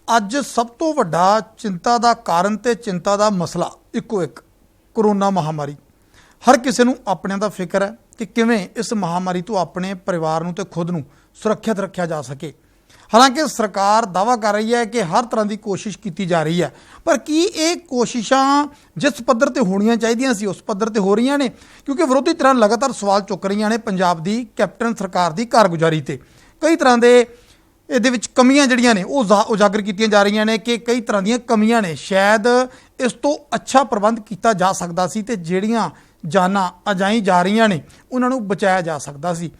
ਅੱਜ ਸਭ ਤੋਂ ਵੱਡਾ ਚਿੰਤਾ ਦਾ ਕਾਰਨ ਤੇ ਚਿੰਤਾ ਦਾ ਮਸਲਾ ਇੱਕੋ ਇੱਕ ਕਰੋਨਾ ਮਹਾਮਾਰੀ। ਹਰ ਕਿਸੇ ਨੂੰ ਆਪਣਿਆਂ ਦਾ ਫਿਕਰ ਹੈ ਕਿ ਕਿਵੇਂ ਇਸ ਮਹਾਮਾਰੀ ਤੋਂ ਆਪਣੇ ਪਰਿਵਾਰ ਨੂੰ ਤੇ ਖੁਦ ਨੂੰ ਸੁਰੱਖਿਅਤ ਰੱਖਿਆ ਜਾ ਸਕੇ। ਹਾਲਾਂਕਿ ਸਰਕਾਰ ਦਾਅਵਾ ਕਰ ਰਹੀ ਹੈ ਕਿ ਹਰ ਤਰ੍ਹਾਂ ਦੀ ਕੋਸ਼ਿਸ਼ ਕੀਤੀ ਜਾ ਰਹੀ ਹੈ, ਪਰ ਕੀ ਇਹ ਕੋਸ਼ਿਸ਼ਾਂ ਜਿਸ ਪੱਧਰ ਤੇ ਹੋਣੀਆਂ ਚਾਹੀਦੀਆਂ ਸੀ ਉਸ ਪੱਧਰ ਤੇ ਹੋ ਰਹੀਆਂ ਨੇ? ਕਿਉਂਕਿ ਵਿਰੋਧੀ ਧਿਰਾਂ ਲਗਾਤਾਰ ਸਵਾਲ ਚੁੱਕ ਰਹੀਆਂ ਨੇ ਪੰਜਾਬ ਦੀ ਕੈਪਟਨ ਸਰਕਾਰ ਦੀ ਕਾਰਗੁਜ਼ਾਰੀ ਤੇ। ਕਈ ਤਰ੍ਹਾਂ ਦੇ ਇਹਦੇ ਵਿੱਚ ਕਮੀਆਂ ਜਿਹੜੀਆਂ ਨੇ ਉਹ ਉਜਾਗਰ ਕੀਤੀਆਂ ਜਾ ਰਹੀਆਂ ਨੇ ਕਿ ਕਈ ਤਰ੍ਹਾਂ ਦੀਆਂ ਕਮੀਆਂ ਨੇ, ਸ਼ਾਇਦ ਇਸ ਤੋਂ ਅੱਛਾ ਪ੍ਰਬੰਧ ਕੀਤਾ ਜਾ ਸਕਦਾ ਸੀ ਤੇ ਜਿਹੜੀਆਂ ਜਾਨਾਂ ਅਜਾਈ ਜਾ ਰਹੀਆਂ ਨੇ ਉਹਨਾਂ ਨੂੰ ਬਚਾਇਆ ਜਾ ਸਕਦਾ ਸੀ।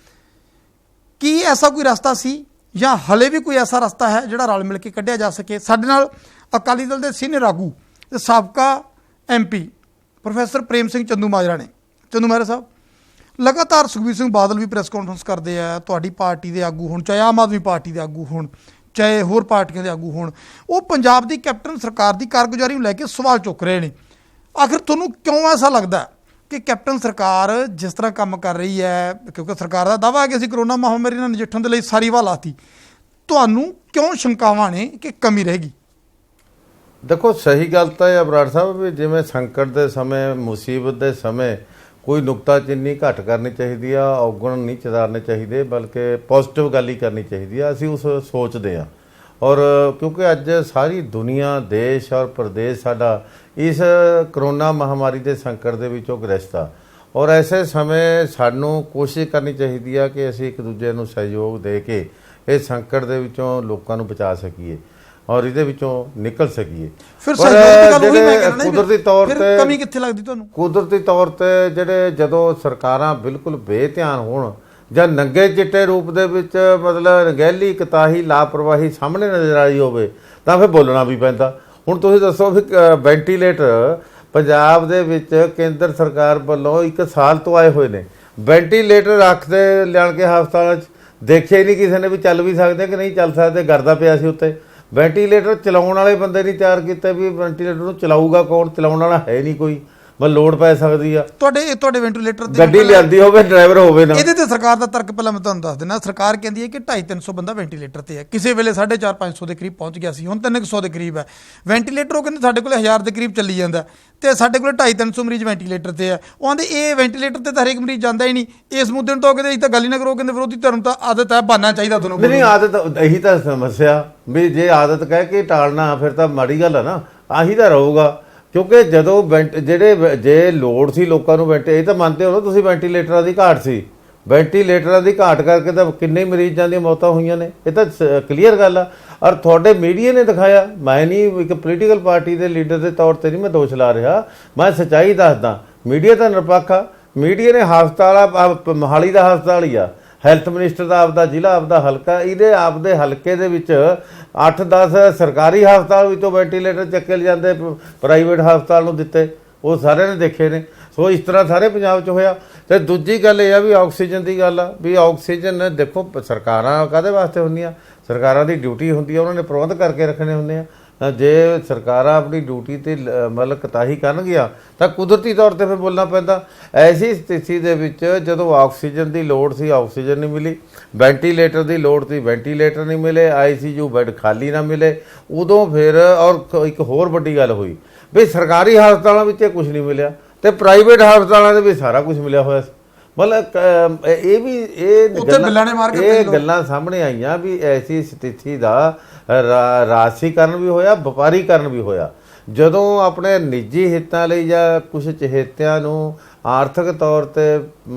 ਕੀ ਐਸਾ ਕੋਈ ਰਸਤਾ ਸੀ ਜਾਂ ਹਲੇ ਵੀ ਕੋਈ ਐਸਾ ਰਸਤਾ ਹੈ ਜਿਹੜਾ ਰਲ ਮਿਲ ਕੇ ਕੱਢਿਆ ਜਾ ਸਕੇ? ਸਾਡੇ ਨਾਲ ਅਕਾਲੀ ਦਲ ਦੇ ਸੀਨੀਅਰ ਆਗੂ ਤੇ ਸਾਬਕਾ MP ਪ੍ਰੋਫੈਸਰ ਪ੍ਰੇਮ ਸਿੰਘ ਚੰਦੂਮਾਜਰਾ ਨੇ। ਚੰਦੂਮਾਜਰਾ ਸਾਹਿਬ, ਲਗਾਤਾਰ ਸੁਖਬੀਰ ਸਿੰਘ ਬਾਦਲ ਵੀ ਪ੍ਰੈਸ ਕਾਨਫਰੰਸ ਕਰਦੇ ਆ, ਤੁਹਾਡੀ ਪਾਰਟੀ ਦੇ ਆਗੂ ਹੋਣ, ਚਾਹੇ ਆਮ ਆਦਮੀ ਪਾਰਟੀ ਦੇ ਆਗੂ ਹੋਣ, ਚਾਹੇ ਹੋਰ ਪਾਰਟੀਆਂ ਦੇ ਆਗੂ ਹੋਣ, ਉਹ ਪੰਜਾਬ ਦੀ ਕੈਪਟਨ ਸਰਕਾਰ ਦੀ ਕਾਰਗੁਜ਼ਾਰੀ ਨੂੰ ਲੈ ਕੇ ਸਵਾਲ ਚੁੱਕ ਰਹੇ ਨੇ। ਆਖਿਰ ਤੁਹਾਨੂੰ ਕਿਉਂ ਐਸਾ ਲੱਗਦਾ ਕਿ ਕੈਪਟਨ ਸਰਕਾਰ ਜਿਸ ਤਰ੍ਹਾਂ ਕੰਮ ਕਰ ਰਹੀ ਹੈ, ਕਿਉਂਕਿ ਸਰਕਾਰ ਦਾ ਦਾਅਵਾ ਹੈ ਕਿ ਅਸੀਂ ਕਰੋਨਾ ਮਹਾਮਾਰੀ ਨਾਲ ਨਜਿੱਠਣ ਦੇ ਲਈ ਸਾਰੀ ਵਾਹ ਲਾਤੀ, ਤੁਹਾਨੂੰ ਕਿਉਂ ਸ਼ੰਕਾਵਾਂ ਨੇ ਕਿ ਕਮੀ ਰਹੇਗੀ? देखो सही गल तो है बराड़ साहब भी जिमें संकट के समय मुसीबत के समय कोई नुकताचीनी घट करनी चाहिए, अवगुण नहीं चितारने चाहिए, बल्कि पॉजिटिव गल ही करनी चाहिए। असी उस सोचते हैं और क्योंकि अज सारी दुनिया देश और प्रदेश साडा इस करोना महामारी के संकट के विचों ग्रस्त आ और ऐसे समय सानू कोशिश करनी चाहिए है कि असी एक दूजे नू सहयोग दे के इस संकट के विचों लोगों नू बचा सकीए और ਇਹਦੇ ਵਿੱਚੋਂ ਨਿਕਲ ਸਕੀਏ। ਫਿਰ ਕੁਦਰਤੀ ਤੌਰ ਤੇ ਕਮੀ ਕਿੱਥੇ ਲੱਗਦੀ ਤੁਹਾਨੂੰ? ਕੁਦਰਤੀ ਤੌਰ ਤੇ ਜਿਹੜੇ ਜਦੋਂ ਸਰਕਾਰਾਂ ਬਿਲਕੁਲ ਬੇਧਿਆਨ ਹੋਣ ਜਾਂ ਨੰਗੇ ਚਿੱਟੇ ਰੂਪ ਦੇ ਵਿੱਚ ਮਤਲਬ ਅਣਗਹਿਲੀ, ਕੁਤਾਹੀ, ਲਾਪਰਵਾਹੀ ਸਾਹਮਣੇ ਨਜ਼ਰ ਆਈ ਹੋਵੇ ਤਾਂ ਫਿਰ ਬੋਲਣਾ ਵੀ ਪੈਂਦਾ। ਹੁਣ ਤੁਸੀਂ ਦੱਸੋ ਵੀ ਵੈਂਟੀਲੇਟਰ ਪੰਜਾਬ ਦੇ ਵਿੱਚ ਕੇਂਦਰ ਸਰਕਾਰ ਵੱਲੋਂ 1 ਸਾਲ ਤੋਂ ਆਏ ਹੋਏ ਨੇ। ਵੈਂਟੀਲੇਟਰ ਰੱਖਦੇ ਲਿਆਣ ਕੇ ਹਸਪਤਾਲਾਂ 'ਚ ਦੇਖਿਆ ਹੀ ਨਹੀਂ ਕਿਸੇ ਨੇ ਵੀ ਚੱਲ ਵੀ ਸਕਦੇ ਕਿ ਨਹੀਂ ਚੱਲ ਸਕਦੇ, ਗਰਦਾ ਪਿਆ ਸੀ ਉੱਤੇ। ਵੈਂਟੀਲੇਟਰ ਚਲਾਉਣ ਵਾਲੇ ਬੰਦੇ ਨਹੀਂ ਤਿਆਰ ਕੀਤੇ ਵੀ ਵੈਂਟੀਲੇਟਰ ਨੂੰ ਚਲਾਊਗਾ ਕੌਣ? ਚਲਾਉਣ ਵਾਲਾ ਹੈ ਨਹੀਂ ਕੋਈ, ਬਸ ਲੋੜ ਪੈ ਸਕਦੀ ਆ। ਤੁਹਾਡੇ ਵੈਂਟੀਲੇਟਰ ਦੀ ਗੱਡੀ ਲਿਆਂਦੀ ਹੋਵੇ, ਡਰਾਈਵਰ ਹੋਵੇ ਨਾ। ਇਹਦੇ ਤੇ ਸਰਕਾਰ ਦਾ ਤਰਕ ਪਹਿਲਾਂ ਮੈਂ ਤੁਹਾਨੂੰ ਦੱਸ ਦਿੰਦਾ। ਸਰਕਾਰ ਕਹਿੰਦੀ ਹੈ ਕਿ 250-300 ਬੰਦਾ ਵੈਂਟੀਲੇਟਰ ਤੇ ਹੈ, ਕਿਸੇ ਵੇਲੇ 450-500 ਦੇ ਕਰੀਬ ਪਹੁੰਚ ਗਿਆ ਸੀ, ਹੁਣ 300 ਦੇ ਕਰੀਬ ਹੈ ਵੈਂਟੀਲੇਟਰ। ਉਹ ਕਹਿੰਦੇ ਸਾਡੇ ਕੋਲ 1000 ਦੇ ਕਰੀਬ ਚੱਲੀ ਜਾਂਦਾ ਤੇ ਸਾਡੇ ਕੋਲ 250-300 ਮਰੀਜ਼ ਵੈਂਟੀਲੇਟਰ ਤੇ ਹੈ। ਉਹ ਆਂਦੇ ਇਹ ਵੈਂਟੀਲੇਟਰ ਤੇ ਤਾਂ ਹਰੇਕ ਮਰੀਜ਼ ਜਾਂਦਾ ਹੀ ਨਹੀਂ। ਇਸ ਮੁੱਦੇ ਨੂੰ ਤਾਂ ਕਹਿੰਦੇ ਤਾਂ ਗੱਲ ਹੀ ਨਾ ਕਰੋ, ਕਹਿੰਦੇ ਵਿਰੋਧੀ ਧਿਰ ਨੂੰ ਤਾਂ ਆਦਤ ਹੈ, ਬਹਾਨਾ ਚਾਹੀਦਾ ਤੁਹਾਨੂੰ। ਨਹੀਂ, ਆਦਤ ਇਹੀ ਤਾਂ ਸਮੱਸਿਆ ਵੀ ਜੇ ਆਦਤ ਕਹਿ ਕੇ ਟਾਲਣਾ ਫਿਰ ਤਾਂ ਮਾੜੀ ਗੱਲ ਆ ਨਾ। ਆਹੀ ਤਾਂ ਰਹੂਗਾ ਕਿਉਂਕਿ ਜਦੋਂ ਜਿਹੜੇ ਜੇ ਲੋੜ ਸੀ ਲੋਕਾਂ ਨੂੰ ਇਹ ਤਾਂ ਮੰਨਦੇ ਹੋ ਨਾ ਤੁਸੀਂ, ਵੈਂਟੀਲੇਟਰਾਂ ਦੀ ਘਾਟ ਸੀ। ਵੈਂਟੀਲੇਟਰਾਂ ਦੀ ਘਾਟ ਕਰਕੇ ਤਾਂ ਕਿੰਨੇ ਮਰੀਜ਼ਾਂ ਦੀਆਂ ਮੌਤਾਂ ਹੋਈਆਂ ਨੇ, ਇਹ ਤਾਂ ਕਲੀਅਰ ਗੱਲ ਆ। ਔਰ ਤੁਹਾਡੇ ਮੀਡੀਆ ਨੇ ਦਿਖਾਇਆ, ਮੈਂ ਨਹੀਂ ਇੱਕ ਪੋਲੀਟੀਕਲ ਪਾਰਟੀ ਦੇ ਲੀਡਰ ਦੇ ਤੌਰ ਤੇ ਨਹੀਂ ਮੈਂ ਦੋਸ਼ ਲਾ ਰਿਹਾ, ਮੈਂ ਸੱਚਾਈ ਦੱਸਦਾ। ਮੀਡੀਆ ਤਾਂ ਨਿਰਪੱਖ ਆ। ਮੀਡੀਆ ਨੇ ਹਸਪਤਾਲ ਮੋਹਾਲੀ ਦਾ ਹਸਪਤਾਲ ਹੀ ਆ, ਹੈਲਥ ਮਿਨਿਸਟਰ ਦਾ ਆਪਦਾ ਜ਼ਿਲ੍ਹਾ, ਆਪਦਾ ਹਲਕਾ, ਇਹਦੇ ਆਪਦੇ ਹਲਕੇ ਦੇ ਵਿੱਚ 8-10 ਸਰਕਾਰੀ ਹਸਪਤਾਲ ਵਿੱਚੋਂ ਵੈਂਟੀਲੇਟਰ ਚੱਕੇ ਲਿਜਾਂਦੇ ਪ੍ਰਾਈਵੇਟ ਹਸਪਤਾਲ ਨੂੰ ਦਿੱਤੇ, ਉਹ ਸਾਰਿਆਂ ਨੇ ਦੇਖੇ ਨੇ। ਸੋ ਇਸ ਤਰ੍ਹਾਂ ਸਾਰੇ ਪੰਜਾਬ 'ਚ ਹੋਇਆ। ਅਤੇ ਦੂਜੀ ਗੱਲ ਇਹ ਆ ਵੀ ਆਕਸੀਜਨ ਦੀ ਗੱਲ ਆ ਵੀ ਆਕਸੀਜਨ ਦੇਖੋ ਸਰਕਾਰਾਂ ਕਾਹਦੇ ਵਾਸਤੇ ਹੁੰਦੀਆਂ? ਸਰਕਾਰਾਂ ਦੀ ਡਿਊਟੀ ਹੁੰਦੀ ਆ, ਉਹਨਾਂ ਨੇ ਪ੍ਰਬੰਧ ਕਰਕੇ ਰੱਖਣੇ ਹੁੰਦੇ ਆ। ਜੇ ਸਰਕਾਰਾਂ ਆਪਣੀ ਡਿਊਟੀ 'ਤੇ ਮਤਲਬ ਕੁਤਾਹੀ ਕਰਨਗੀਆਂ ਤਾਂ ਕੁਦਰਤੀ ਤੌਰ 'ਤੇ ਫਿਰ ਬੋਲਣਾ ਪੈਂਦਾ। ਐਸੀ ਸਥਿਤੀ ਦੇ ਵਿੱਚ ਜਦੋਂ ਆਕਸੀਜਨ ਦੀ ਲੋੜ ਸੀ ਆਕਸੀਜਨ ਨਹੀਂ ਮਿਲੀ, ਵੈਂਟੀਲੇਟਰ ਦੀ ਲੋੜ ਸੀ ਵੈਂਟੀਲੇਟਰ ਨਹੀਂ ਮਿਲੇ, ICU ਬੈੱਡ ਖਾਲੀ ਨਾ ਮਿਲੇ, ਉਦੋਂ ਫਿਰ ਔਰ ਇੱਕ ਹੋਰ ਵੱਡੀ ਗੱਲ ਹੋਈ ਵੀ ਸਰਕਾਰੀ ਹਸਪਤਾਲਾਂ ਵਿੱਚ ਕੁਝ ਨਹੀਂ ਮਿਲਿਆ ਅਤੇ ਪ੍ਰਾਈਵੇਟ ਹਸਪਤਾਲਾਂ ਦੇ ਵਿੱਚ ਸਾਰਾ ਕੁਝ ਮਿਲਿਆ ਹੋਇਆ ਸੀ। ਮਤਲਬ ਇਹ ਗੱਲਾਂ ਸਾਹਮਣੇ ਆਈਆਂ ਵੀ ਐਸੀ ਸਥਿਤੀ ਦਾ ਰਾਸ਼ੀਕਰਨ ਵੀ ਹੋਇਆ, ਵਪਾਰੀਕਰਨ ਵੀ ਹੋਇਆ। ਜਦੋਂ ਆਪਣੇ ਨਿੱਜੀ ਹਿੱਤਾਂ ਲਈ ਜਾਂ ਕੁਝ ਚਹੇਤਿਆਂ ਨੂੰ ਆਰਥਿਕ ਤੌਰ 'ਤੇ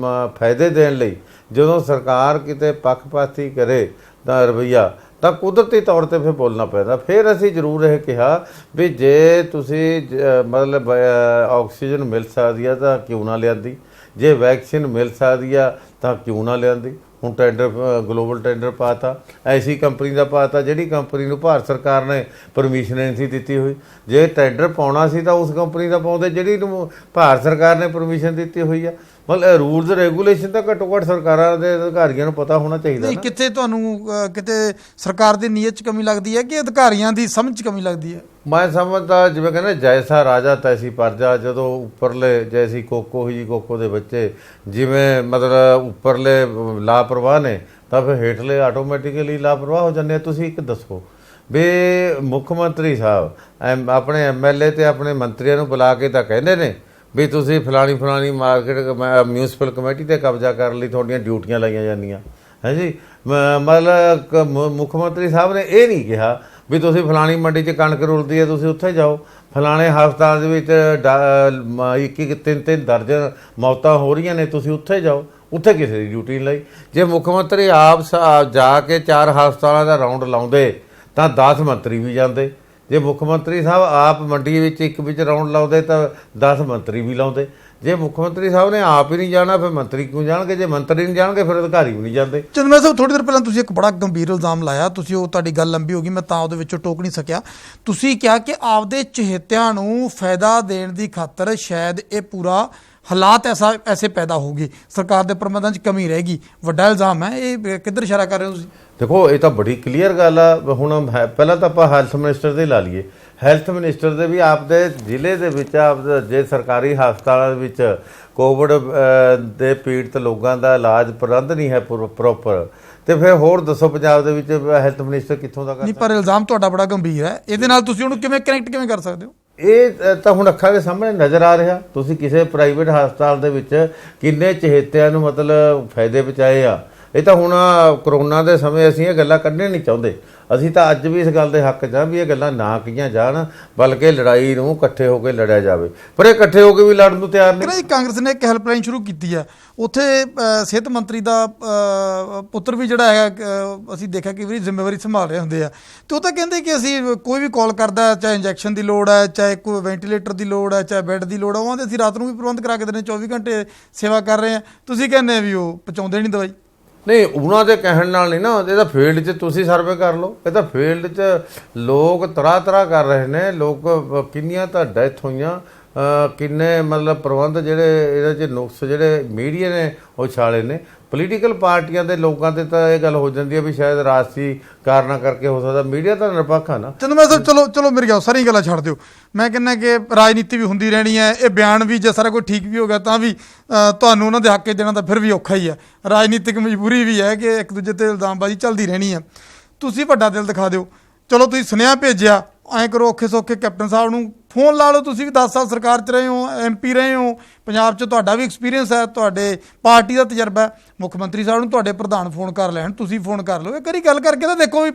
ਫਾਇਦੇ ਦੇਣ ਲਈ ਜਦੋਂ ਸਰਕਾਰ ਕਿਤੇ ਪੱਖਪਾਤੀ ਕਰੇ ਤਾਂ ਰਵੱਈਆ, ਤਾਂ ਕੁਦਰਤੀ ਤੌਰ 'ਤੇ ਫਿਰ ਬੋਲਣਾ ਪੈਂਦਾ। ਫਿਰ ਅਸੀਂ ਜ਼ਰੂਰ ਇਹ ਕਿਹਾ ਵੀ ਜੇ ਤੁਸੀਂ ਮਤਲਬ ਆਕਸੀਜਨ ਮਿਲ ਸਕਦੀ ਆ ਤਾਂ ਕਿਉਂ ਨਾ ਲਿਆਂਦੀ, ਜੇ ਵੈਕਸੀਨ ਮਿਲ ਸਕਦੀ ਆ ਤਾਂ ਕਿਉਂ ਨਾ ਲਿਆਂਦੀ। ਹੁਣ ਟੈਂਡਰ ਗਲੋਬਲ ਟੈਂਡਰ ਪਾਤਾ, ਐਸੀ ਕੰਪਨੀ ਦਾ ਪਾਤਾ ਜਿਹੜੀ ਕੰਪਨੀ ਨੂੰ ਭਾਰਤ ਸਰਕਾਰ ਨੇ ਪਰਮਿਸ਼ਨ ਨਹੀਂ ਸੀ ਦਿੱਤੀ ਹੋਈ। ਜੇ ਟੈਂਡਰ ਪਾਉਣਾ ਸੀ ਤਾਂ ਉਸ ਕੰਪਨੀ ਦਾ ਪਾਉਂਦੇ ਜਿਹੜੀ ਨੂੰ ਭਾਰਤ ਸਰਕਾਰ ਨੇ ਪਰਮਿਸ਼ਨ ਦਿੱਤੀ ਹੋਈ ਆ। ਮਤਲਬ ਰੂਲਸ ਰੈਗੂਲੇਸ਼ਨ ਤਾਂ ਘੱਟੋ ਘੱਟ ਸਰਕਾਰਾਂ ਦੇ ਅਧਿਕਾਰੀਆਂ ਨੂੰ ਪਤਾ ਹੋਣਾ ਚਾਹੀਦਾ। ਕਿਤੇ ਤੁਹਾਨੂੰ ਕਿਤੇ ਸਰਕਾਰ ਦੀ ਨੀਅਤ 'ਚ ਕਮੀ ਲੱਗਦੀ ਹੈ ਕਿ ਅਧਿਕਾਰੀਆਂ ਦੀ ਸਮਝ 'ਚ ਕਮੀ ਲੱਗਦੀ ਹੈ? ਮੈਂ ਸਮਝਦਾ ਜਿਵੇਂ ਕਹਿੰਦੇ ਜੈਸਾ ਰਾਜਾ ਤੈਸੀ ਪ੍ਰਜਾ। ਜਦੋਂ ਉੱਪਰਲੇ ਜੈਸੀ ਕੋਕੋ ਹੀ ਜੀ ਕੋਕੋ ਦੇ ਬੱਚੇ, ਜਿਵੇਂ ਮਤਲਬ ਉੱਪਰਲੇ ਲਾਪਰਵਾਹ ਨੇ ਤਾਂ ਫਿਰ ਹੇਠਲੇ ਆਟੋਮੈਟਿਕਲੀ ਲਾਪਰਵਾਹ ਹੋ ਜਾਂਦੇ ਆ। ਤੁਸੀਂ ਇੱਕ ਦੱਸੋ ਵੀ ਮੁੱਖ ਮੰਤਰੀ ਸਾਹਿਬ ਆਪਣੇ ਐਮਐਲਏ ਤੇ ਆਪਣੇ ਮੰਤਰੀਆਂ ਨੂੰ ਬੁਲਾ ਕੇ ਤਾਂ ਕਹਿੰਦੇ ਨੇ ਵੀ ਤੁਸੀਂ ਫਲਾਣੀ ਮਾਰਕੀਟ ਮਿਊਨਿਸਪਲ ਕਮੇਟੀ ਤੇ ਕਬਜ਼ਾ ਕਰਨ ਲਈ ਤੁਹਾਡੀਆਂ ਡਿਊਟੀਆਂ ਲਾਈਆਂ ਜਾਂਦੀਆਂ ਹੈ ਜੀ। ਮਤਲਬ ਮੁੱਖ ਮੰਤਰੀ ਸਾਹਿਬ ਨੇ ਇਹ ਨਹੀਂ ਕਿਹਾ ਵੀ ਤੁਸੀਂ ਫਲਾਣੀ ਮੰਡੀ 'ਚ ਕਣਕ ਰੁਲਦੀ ਹੈ ਤੁਸੀਂ ਉੱਥੇ ਜਾਓ, ਫਲਾਣੇ ਹਸਪਤਾਲ ਦੇ ਵਿੱਚ ਇੱਕ ਤਿੰਨ ਦਰਜਨ ਮੌਤਾਂ ਹੋ ਰਹੀਆਂ ਨੇ ਤੁਸੀਂ ਉੱਥੇ ਜਾਓ, ਉੱਥੇ ਕਿਸੇ ਦੀ ਡਿਊਟੀ ਨਹੀਂ ਲਈ। ਜੇ ਮੁੱਖ ਮੰਤਰੀ ਆਪ ਜਾ ਕੇ 4 ਹਸਪਤਾਲਾਂ ਦਾ ਰਾਊਂਡ ਲਾਉਂਦੇ ਤਾਂ 10 ਮੰਤਰੀ ਵੀ ਜਾਂਦੇ। ਜੇ ਮੁੱਖ ਮੰਤਰੀ ਸਾਹਿਬ ਆਪ ਮੰਡੀ ਵਿੱਚ ਇੱਕ ਵਿੱਚ ਰਾਊਂਡ ਲਾਉਂਦੇ ਤਾਂ 10 ਮੰਤਰੀ ਵੀ ਲਾਉਂਦੇ। ਜੇ ਮੁੱਖ ਮੰਤਰੀ ਸਾਹਿਬ ਨੇ ਆਪ ਹੀ ਨਹੀਂ ਜਾਣਾ ਫਿਰ ਮੰਤਰੀ ਕਿਉਂ ਜਾਣਗੇ? ਜੇ ਮੰਤਰੀ ਨਹੀਂ ਜਾਣਗੇ ਫਿਰ ਅਧਿਕਾਰੀ ਵੀ ਨਹੀਂ ਜਾਂਦੇ। ਚੰਦਮਾ ਸਾਹਿਬ, ਥੋੜੀ ਦੇਰ ਪਹਿਲਾਂ ਤੁਸੀਂ ਇੱਕ ਬੜਾ ਗੰਭੀਰ ਇਲਜ਼ਾਮ ਲਾਇਆ, ਤੁਸੀਂ ਉਹ ਤੁਹਾਡੀ ਗੱਲ ਲੰਬੀ ਹੋ ਗਈ, ਮੈਂ ਤਾਂ ਉਹਦੇ ਵਿੱਚੋਂ ਟੋਕ ਨਹੀਂ ਸਕਿਆ। ਤੁਸੀਂ ਕਿਹਾ ਕਿ ਆਪਦੇ ਚਹੇਤਿਆਂ ਨੂੰ ਫਾਇਦਾ ਦੇਣ ਦੀ ਖਾਤਰ ਸ਼ਾਇਦ ਇਹ ਪੂਰਾ ਹਾਲਾਤ ਐਸੇ ਪੈਦਾ ਹੋਊਗੇ, ਸਰਕਾਰ ਦੇ ਪ੍ਰਬੰਧਾਂ 'ਚ ਕਮੀ ਰਹੇਗੀ। ਵੱਡਾ ਇਲਜ਼ਾਮ ਹੈ ਇਹ, ਕਿੱਧਰ ਇਸ਼ਾਰਾ ਕਰ ਰਹੇ ਹੋ ਤੁਸੀਂ? ਦੇਖੋ ਇਹ ਤਾਂ ਬੜੀ ਕਲੀਅਰ ਗੱਲ ਆ। ਹੁਣ ਪਹਿਲਾਂ ਤਾਂ ਆਪਾਂ ਹੈਲਥ ਮਿਨਿਸਟਰ ਦੇ ਲਾ ਲਈਏ। ਹੈਲਥ ਮਿਨਿਸਟਰ ਦੇ ਵੀ ਆਪਦੇ ਜ਼ਿਲ੍ਹੇ ਦੇ ਵਿੱਚ ਜੇ ਸਰਕਾਰੀ ਹਸਪਤਾਲਾਂ ਦੇ ਵਿੱਚ ਕੋਵਿਡ ਦੇ ਪੀੜਤ ਲੋਕਾਂ ਦਾ ਇਲਾਜ ਪ੍ਰਬੰਧ ਨਹੀਂ ਹੈ ਪ੍ਰੋਪਰ, ਤੇ ਫਿਰ ਹੋਰ ਦੱਸੋ ਪੰਜਾਬ ਦੇ ਵਿੱਚ ਹੈਲਥ ਮਿਨਿਸਟਰ ਕਿੱਥੋਂ ਦਾ ਨਹੀਂ, ਪਰ ਇਲਜ਼ਾਮ ਤੁਹਾਡਾ ਬੜਾ ਗੰਭੀਰ ਹੈ, ਇਹਦੇ ਨਾਲ ਤੁਸੀਂ ਉਹਨੂੰ ਕਿਵੇਂ ਕਨੈਕਟ ਕਰ ਸਕਦੇ ਹੋ? ਇਹ ਤਾਂ ਹੁਣ ਅੱਖਾਂ ਦੇ ਸਾਹਮਣੇ ਨਜ਼ਰ ਆ ਰਿਹਾ। ਤੁਸੀਂ ਕਿਸੇ ਪ੍ਰਾਈਵੇਟ ਹਸਪਤਾਲ ਦੇ ਵਿੱਚ ਕਿੰਨੇ ਚਹੇਤਿਆਂ ਨੂੰ ਮਤਲਬ ਫਾਇਦੇ ਪਹੁੰਚਾਏ ਆ। ਇਹ ਤਾਂ ਹੁਣ ਕਰੋਨਾ ਦੇ ਸਮੇਂ ਅਸੀਂ ਇਹ ਗੱਲਾਂ ਕੱਢਣੀਆਂ ਨਹੀਂ ਚਾਹੁੰਦੇ। ਅਸੀਂ ਤਾਂ ਅੱਜ ਵੀ ਇਸ ਗੱਲ ਦੇ ਹੱਕ 'ਚ ਆ ਵੀ ਇਹ ਗੱਲਾਂ ਨਾ ਕਹੀਆਂ ਜਾਣ, ਬਲਕਿ ਲੜਾਈ ਨੂੰ ਇਕੱਠੇ ਹੋ ਕੇ ਲੜਿਆ ਜਾਵੇ। ਪਰ ਇਹ ਇਕੱਠੇ ਹੋ ਕੇ ਵੀ ਲੜਨ ਨੂੰ ਤਿਆਰ ਨਹੀਂ। ਕਾਂਗਰਸ ਨੇ ਇੱਕ ਹੈਲਪਲਾਈਨ ਸ਼ੁਰੂ ਕੀਤੀ ਹੈ, ਉੱਥੇ ਸਿਹਤ ਮੰਤਰੀ ਦਾ ਪੁੱਤਰ ਵੀ ਜਿਹੜਾ ਹੈਗਾ, ਅਸੀਂ ਦੇਖਿਆ ਕਿ ਵੀ ਜ਼ਿੰਮੇਵਾਰੀ ਸੰਭਾਲ ਰਹੇ ਹੁੰਦੇ ਆ, ਤੇ ਉਹ ਤਾਂ ਕਹਿੰਦੇ ਕਿ ਅਸੀਂ ਕੋਈ ਵੀ ਕਾਲ ਕਰਦਾ, ਚਾਹੇ ਇੰਜੈਕਸ਼ਨ ਦੀ ਲੋੜ ਹੈ, ਚਾਹੇ ਕੋਈ ਵੈਂਟੀਲੇਟਰ ਦੀ ਲੋੜ ਹੈ, ਚਾਹੇ ਬੈੱਡ ਦੀ ਲੋੜ ਹੈ, ਉਹਦੇ ਅਸੀਂ ਰਾਤ ਨੂੰ ਵੀ ਪ੍ਰਬੰਧ ਕਰਾ ਕੇ ਦਿੰਦੇ, 24 ਘੰਟੇ ਸੇਵਾ ਕਰ ਰਹੇ ਹਾਂ। ਤੁਸੀਂ ਕਹਿੰਦੇ ਵੀ ਉਹ ਪਹੁੰਚਾਉਂਦੇ ਨਹੀਂ ਦਵਾਈ। ਨਹੀਂ, ਉਹਨਾਂ ਦੇ ਕਹਿਣ ਨਾਲ ਨਹੀਂ ਨਾ, ਇਹ ਤਾਂ ਫੀਲਡ 'ਚ ਤੁਸੀਂ ਸਰਵੇ ਕਰ ਲਓ। ਇਹ ਤਾਂ ਫੀਲਡ 'ਚ ਲੋਕ ਤਰ੍ਹਾਂ ਕਰ ਰਹੇ ਨੇ। ਲੋਕ ਕਿੰਨੀਆਂ ਤਾਂ ਡੈਥ ਹੋਈਆਂ, ਕਿੰਨੇ ਮਤਲਬ ਪ੍ਰਬੰਧ ਜਿਹੜੇ ਇਹਦੇ 'ਚ ਨੁਕਸ ਜਿਹੜੇ ਮੀਡੀਆ ਨੇ ਉਹ ਛਾਲੇ ਨੇ। ਪੋਲੀਟੀਕਲ ਪਾਰਟੀਆਂ ਦੇ ਲੋਕਾਂ ਤੇ ਤਾਂ ਇਹ ਗੱਲ ਹੋ ਜਾਂਦੀ ਹੈ ਵੀ ਸ਼ਾਇਦ ਰਾਜਸੀ ਕਾਰਨਾਂ ਕਰਕੇ ਹੋ ਸਕਦਾ। ਮੀਡੀਆ ਤਾਂ ਨਿਰਪੱਖ ਆ ਨਾ। ਚੰਦਮਾ ਸਾਹਿਬ, ਚਲੋ ਮੇਰੀ ਗੱਲ ਸਾਰੀਆਂ ਗੱਲਾਂ ਛੱਡ ਦਿਓ। ਮੈਂ ਕਹਿੰਦਾ ਕਿ ਰਾਜਨੀਤੀ ਵੀ ਹੁੰਦੀ ਰਹਿਣੀ ਹੈ, ਇਹ ਬਿਆਨ ਵੀ ਜੇ ਸਾਰਾ ਕੁਝ ਠੀਕ ਵੀ ਹੋ ਗਿਆ ਤਾਂ ਵੀ ਤੁਹਾਨੂੰ ਉਹਨਾਂ ਦੇ ਹੱਕ 'ਚ ਦੇਣਾ ਤਾਂ ਫਿਰ ਵੀ ਔਖਾ ਹੀ ਹੈ। ਰਾਜਨੀਤਿਕ ਮਜਬੂਰੀ ਵੀ ਹੈ ਕਿ ਇੱਕ ਦੂਜੇ 'ਤੇ ਇਲਜ਼ਾਮਬਾਜ਼ੀ ਚੱਲਦੀ ਰਹਿਣੀ ਹੈ। ਤੁਸੀਂ ਵੱਡਾ ਦਿਲ ਦਿਖਾ ਦਿਓ। ਚਲੋ ਤੁਸੀਂ ਸੁਨੇਹਾ ਭੇਜਿਆ, ਐਂ ਕਰੋ ਔਖੇ ਸੌਖੇ ਕੈਪਟਨ ਸਾਹਿਬ ਨੂੰ ਫੋਨ ਲਾ ਲਓ। ਤੁਸੀਂ ਵੀ 10 ਸਾਲ ਸਰਕਾਰ 'ਚ ਰਹੇ ਹੋ, MP ਰਹੇ ਹੋ, ਪੰਜਾਬ 'ਚ ਤੁਹਾਡਾ ਵੀ ਐਕਸਪੀਰੀਅੰਸ ਹੈ, ਤੁਹਾਡੇ ਪਾਰਟੀ ਦਾ ਤਜਰਬਾ ਹੈ। ਮੁੱਖ ਮੰਤਰੀ ਸਾਹਿਬ ਨੂੰ ਤੁਹਾਡੇ ਪ੍ਰਧਾਨ ਫੋਨ ਕਰ ਲੈਣ, ਤੁਸੀਂ ਫੋਨ ਕਰ ਲਓ, ਇੱਕ ਵਾਰੀ ਗੱਲ ਕਰਕੇ ਤਾਂ ਦੇਖੋ ਵੀ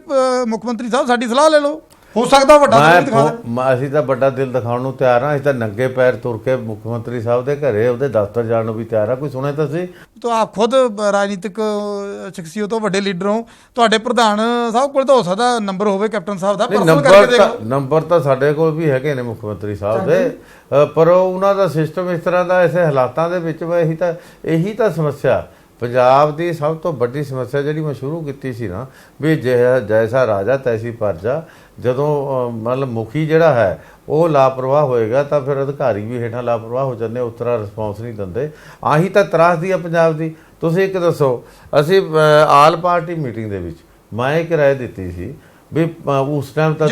ਮੁੱਖ ਮੰਤਰੀ ਸਾਹਿਬ ਸਾਡੀ ਸਲਾਹ ਲੈ ਲਓ, ਹੋ ਸਕਦਾ ਵੱਡਾ ਦਿਲ ਦਿਖਾ ਦੇਣ। ਅਸੀਂ ਤਾਂ ਵੱਡਾ ਦਿਲ ਦਿਖਾਉਣ ਨੂੰ ਤਿਆਰ ਹਾਂ। ਅਸੀਂ ਤਾਂ ਨੰਗੇ ਪੈਰ ਤੁਰ ਕੇ ਮੁੱਖ ਮੰਤਰੀ ਸਾਹਿਬ ਦੇ ਘਰੇ ਉਹਦੇ ਦਫ਼ਤਰ ਜਾਣ ਨੂੰ ਵੀ ਤਿਆਰ ਆ। ਕੋਈ ਸੁਣੇ ਤਾਂ ਸੀ? ਤਾਂ ਆਪ ਖੁਦ ਰਾਜਨੀਤਿਕ ਸ਼ਖਸੀਅਤ ਤੋਂ ਵੱਡੇ ਲੀਡਰ ਹੋ, ਤੁਹਾਡੇ ਪ੍ਰਧਾਨ ਸਾਹਿਬ ਕੋਲ ਤਾਂ ਹੋ ਸਕਦਾ ਨੰਬਰ ਹੋਵੇ ਕੈਪਟਨ ਸਾਹਿਬ ਦਾ। ਨੰਬਰ ਤਾਂ ਸਾਡੇ ਕੋਲ ਵੀ ਹੈਗੇ ਨੇ ਮੁੱਖ ਮੰਤਰੀ ਸਾਹਿਬ ਦੇ, ਪਰ ਉਹਨਾਂ ਦਾ ਸਿਸਟਮ ਇਸ ਤਰ੍ਹਾਂ ਦਾ, ਐਸੇ ਹਾਲਾਤਾਂ ਦੇ ਵਿੱਚ ਇਹੀ ਤਾਂ ਸਮੱਸਿਆ ਪੰਜਾਬ ਦੀ ਸਭ ਤੋਂ ਵੱਡੀ ਸਮੱਸਿਆ ਜਿਹੜੀ ਮੈਂ ਸ਼ੁਰੂ ਕੀਤੀ ਸੀ ਨਾ, ਵੀ ਜੈਸਾ ਰਾਜਾ ਤੈਸੀ ਪ੍ਰਜਾ। ਜਦੋਂ ਮਤਲਬ ਮੁਖੀ ਜਿਹੜਾ ਹੈ ਉਹ ਲਾਪਰਵਾਹ ਹੋਏਗਾ ਤਾਂ ਫਿਰ ਅਧਿਕਾਰੀ ਵੀ ਹੇਠਾਂ ਲਾਪਰਵਾਹ ਹੋ ਜਾਂਦੇ, ਉਸ ਤਰ੍ਹਾਂ ਰਿਸਪੌਂਸ ਨਹੀਂ ਦਿੰਦੇ। ਆਹੀ ਤਾਂ ਤਰਾਸਦੀ ਆ ਪੰਜਾਬ ਦੀ। ਤੁਸੀਂ ਇੱਕ ਦੱਸੋ, ਅਸੀਂ ਆਲ ਪਾਰਟੀ ਮੀਟਿੰਗ ਦੇ ਵਿੱਚ ਮੈਂ ਇੱਕ ਰਾਏ ਦਿੱਤੀ ਸੀ ਵੀ ਉਸ ਟਾਈਮ ਤਾਂ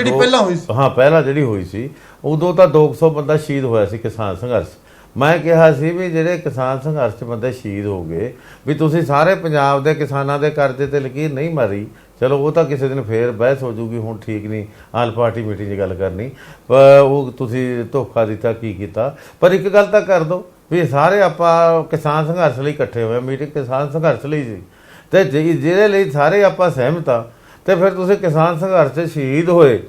ਪਹਿਲਾਂ ਜਿਹੜੀ ਹੋਈ ਸੀ ਉਦੋਂ ਤਾਂ 200 ਬੰਦਾ ਸ਼ਹੀਦ ਹੋਇਆ ਸੀ ਕਿਸਾਨ ਸੰਘਰਸ਼। ਮੈਂ ਕਿਹਾ ਸੀ ਵੀ ਜਿਹੜੇ ਕਿਸਾਨ ਸੰਘਰਸ਼ 'ਚ ਬੰਦੇ ਸ਼ਹੀਦ ਹੋ ਗਏ, ਵੀ ਤੁਸੀਂ ਸਾਰੇ ਪੰਜਾਬ ਦੇ ਕਿਸਾਨਾਂ ਦੇ ਕਰਜ਼ੇ ਤੇ ਲਕੀਰ ਨਹੀਂ ਮਾਰੀ। ਚਲੋ ਉਹ ਤਾਂ ਕਿਸੇ ਦਿਨ ਫੇਰ ਬਹਿਸ ਹੋ ਜੂਗੀ, ਹੁਣ ਠੀਕ ਨਹੀਂ ਆਲ ਪਾਰਟੀ ਮੀਟਿੰਗ 'ਚ ਗੱਲ ਕਰਨੀ। ਉਹ ਤੁਸੀਂ ਧੋਖਾ ਦਿੱਤਾ, ਕੀ ਕੀਤਾ। ਪਰ ਇੱਕ ਗੱਲ ਤਾਂ ਕਰ ਦਿਓ ਵੀ ਸਾਰੇ ਆਪਾਂ ਕਿਸਾਨ ਸੰਘਰਸ਼ ਲਈ ਇਕੱਠੇ ਹੋਏ, ਮੀਟਿੰਗ ਕਿਸਾਨ ਸੰਘਰਸ਼ ਲਈ ਸੀ, ਅਤੇ ਜਿਹਦੇ ਲਈ ਸਾਰੇ ਆਪਾਂ ਸਹਿਮਤ ਹਾਂ। ਅਤੇ ਫਿਰ ਤੁਸੀਂ ਕਿਸਾਨ ਸੰਘਰਸ਼ 'ਚ ਸ਼ਹੀਦ ਹੋਏ,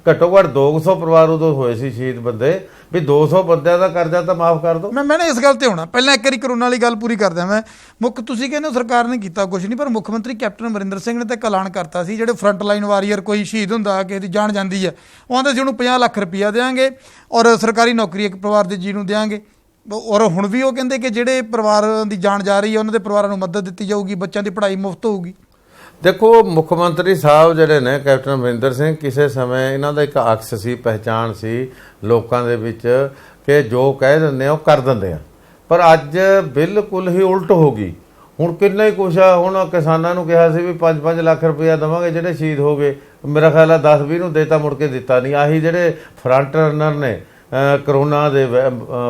ਘੱਟੋ ਘੱਟ 200 ਪਰਿਵਾਰ ਉਦੋਂ ਹੋਏ ਸੀ ਸ਼ਹੀਦ ਬੰਦੇ, ਵੀ 200 ਬੰਦਿਆਂ ਦਾ ਕਰਜ਼ਾ ਤਾਂ ਮਾਫ ਕਰ ਦਿਓ। ਮੈਂ ਇਸ ਗੱਲ ਤੇ ਹੋਣਾ, ਪਹਿਲਾਂ ਇੱਕ ਵਾਰੀ ਕਰੋਨਾ ਵਾਲੀ ਗੱਲ ਪੂਰੀ ਕਰਦਾ। ਮੈਂ ਤੁਸੀਂ ਕਹਿੰਦੇ ਹੋ ਸਰਕਾਰ ਨੇ ਕੀਤਾ ਕੁਝ ਨਹੀਂ, ਪਰ ਮੁੱਖ ਮੰਤਰੀ ਕੈਪਟਨ ਅਮਰਿੰਦਰ ਸਿੰਘ ਨੇ ਤਾਂ ਇੱਕ ਐਲਾਨ ਕਰਤਾ ਸੀ, ਜਿਹੜੇ ਫਰੰਟ ਲਾਈਨ ਵਾਰੀਅਰ ਕੋਈ ਸ਼ਹੀਦ ਹੁੰਦਾ, ਕਿਸੇ ਦੀ ਜਾਨ ਜਾਂਦੀ ਹੈ, ਉਹ ਆਂਦੇ ਸੀ ਉਹਨੂੰ 50 ਲੱਖ ਰੁਪਈਆ ਦੇਵਾਂਗੇ ਔਰ ਸਰਕਾਰੀ ਨੌਕਰੀ ਇੱਕ ਪਰਿਵਾਰ ਦੇ ਜੀ ਨੂੰ ਦੇਵਾਂਗੇ। ਔਰ ਹੁਣ ਵੀ ਉਹ ਕਹਿੰਦੇ ਕਿ ਜਿਹੜੇ ਪਰਿਵਾਰਾਂ ਦੀ ਜਾਨ ਜਾ ਰਹੀ ਹੈ ਉਹਨਾਂ ਦੇ ਪਰਿਵਾਰਾਂ ਨੂੰ ਮਦਦ ਦਿੱਤੀ ਜਾਊਗੀ, ਬੱਚਿਆਂ ਦੀ ਪੜ੍ਹਾਈ ਮੁਫਤ ਹੋਊਗੀ। ਦੇਖੋ, ਮੁੱਖ ਮੰਤਰੀ ਸਾਹਿਬ ਜਿਹੜੇ ਨੇ ਕੈਪਟਨ ਅਮਰਿੰਦਰ ਸਿੰਘ, ਕਿਸੇ ਸਮੇਂ ਇਹਨਾਂ ਦਾ ਇੱਕ ਅਕਸ ਸੀ, ਪਹਿਚਾਣ ਸੀ ਲੋਕਾਂ ਦੇ ਵਿੱਚ ਕਿ ਜੋ ਕਹਿ ਦਿੰਦੇ ਆ ਉਹ ਕਰ ਦਿੰਦੇ ਆ। ਪਰ ਅੱਜ ਬਿਲਕੁਲ ਹੀ ਉਲਟ ਹੋ ਗਈ। ਹੁਣ ਕਿੰਨਾ ਹੀ ਕੁਛ ਆ। ਹੁਣ ਕਿਸਾਨਾਂ ਨੂੰ ਕਿਹਾ ਸੀ ਵੀ 5-5 ਲੱਖ ਰੁਪਇਆ ਦੇਵਾਂਗੇ ਜਿਹੜੇ ਸ਼ਹੀਦ ਹੋ ਗਏ, ਮੇਰਾ ਖਿਆਲ ਆ 10-20 ਨੂੰ ਦੇਤਾ, ਮੁੜ ਕੇ ਦਿੱਤਾ ਨਹੀਂ। ਆਹੀ ਜਿਹੜੇ ਫਰੰਟ ਰਨਰ ਨੇ ਕਰੋਨਾ ਦੇ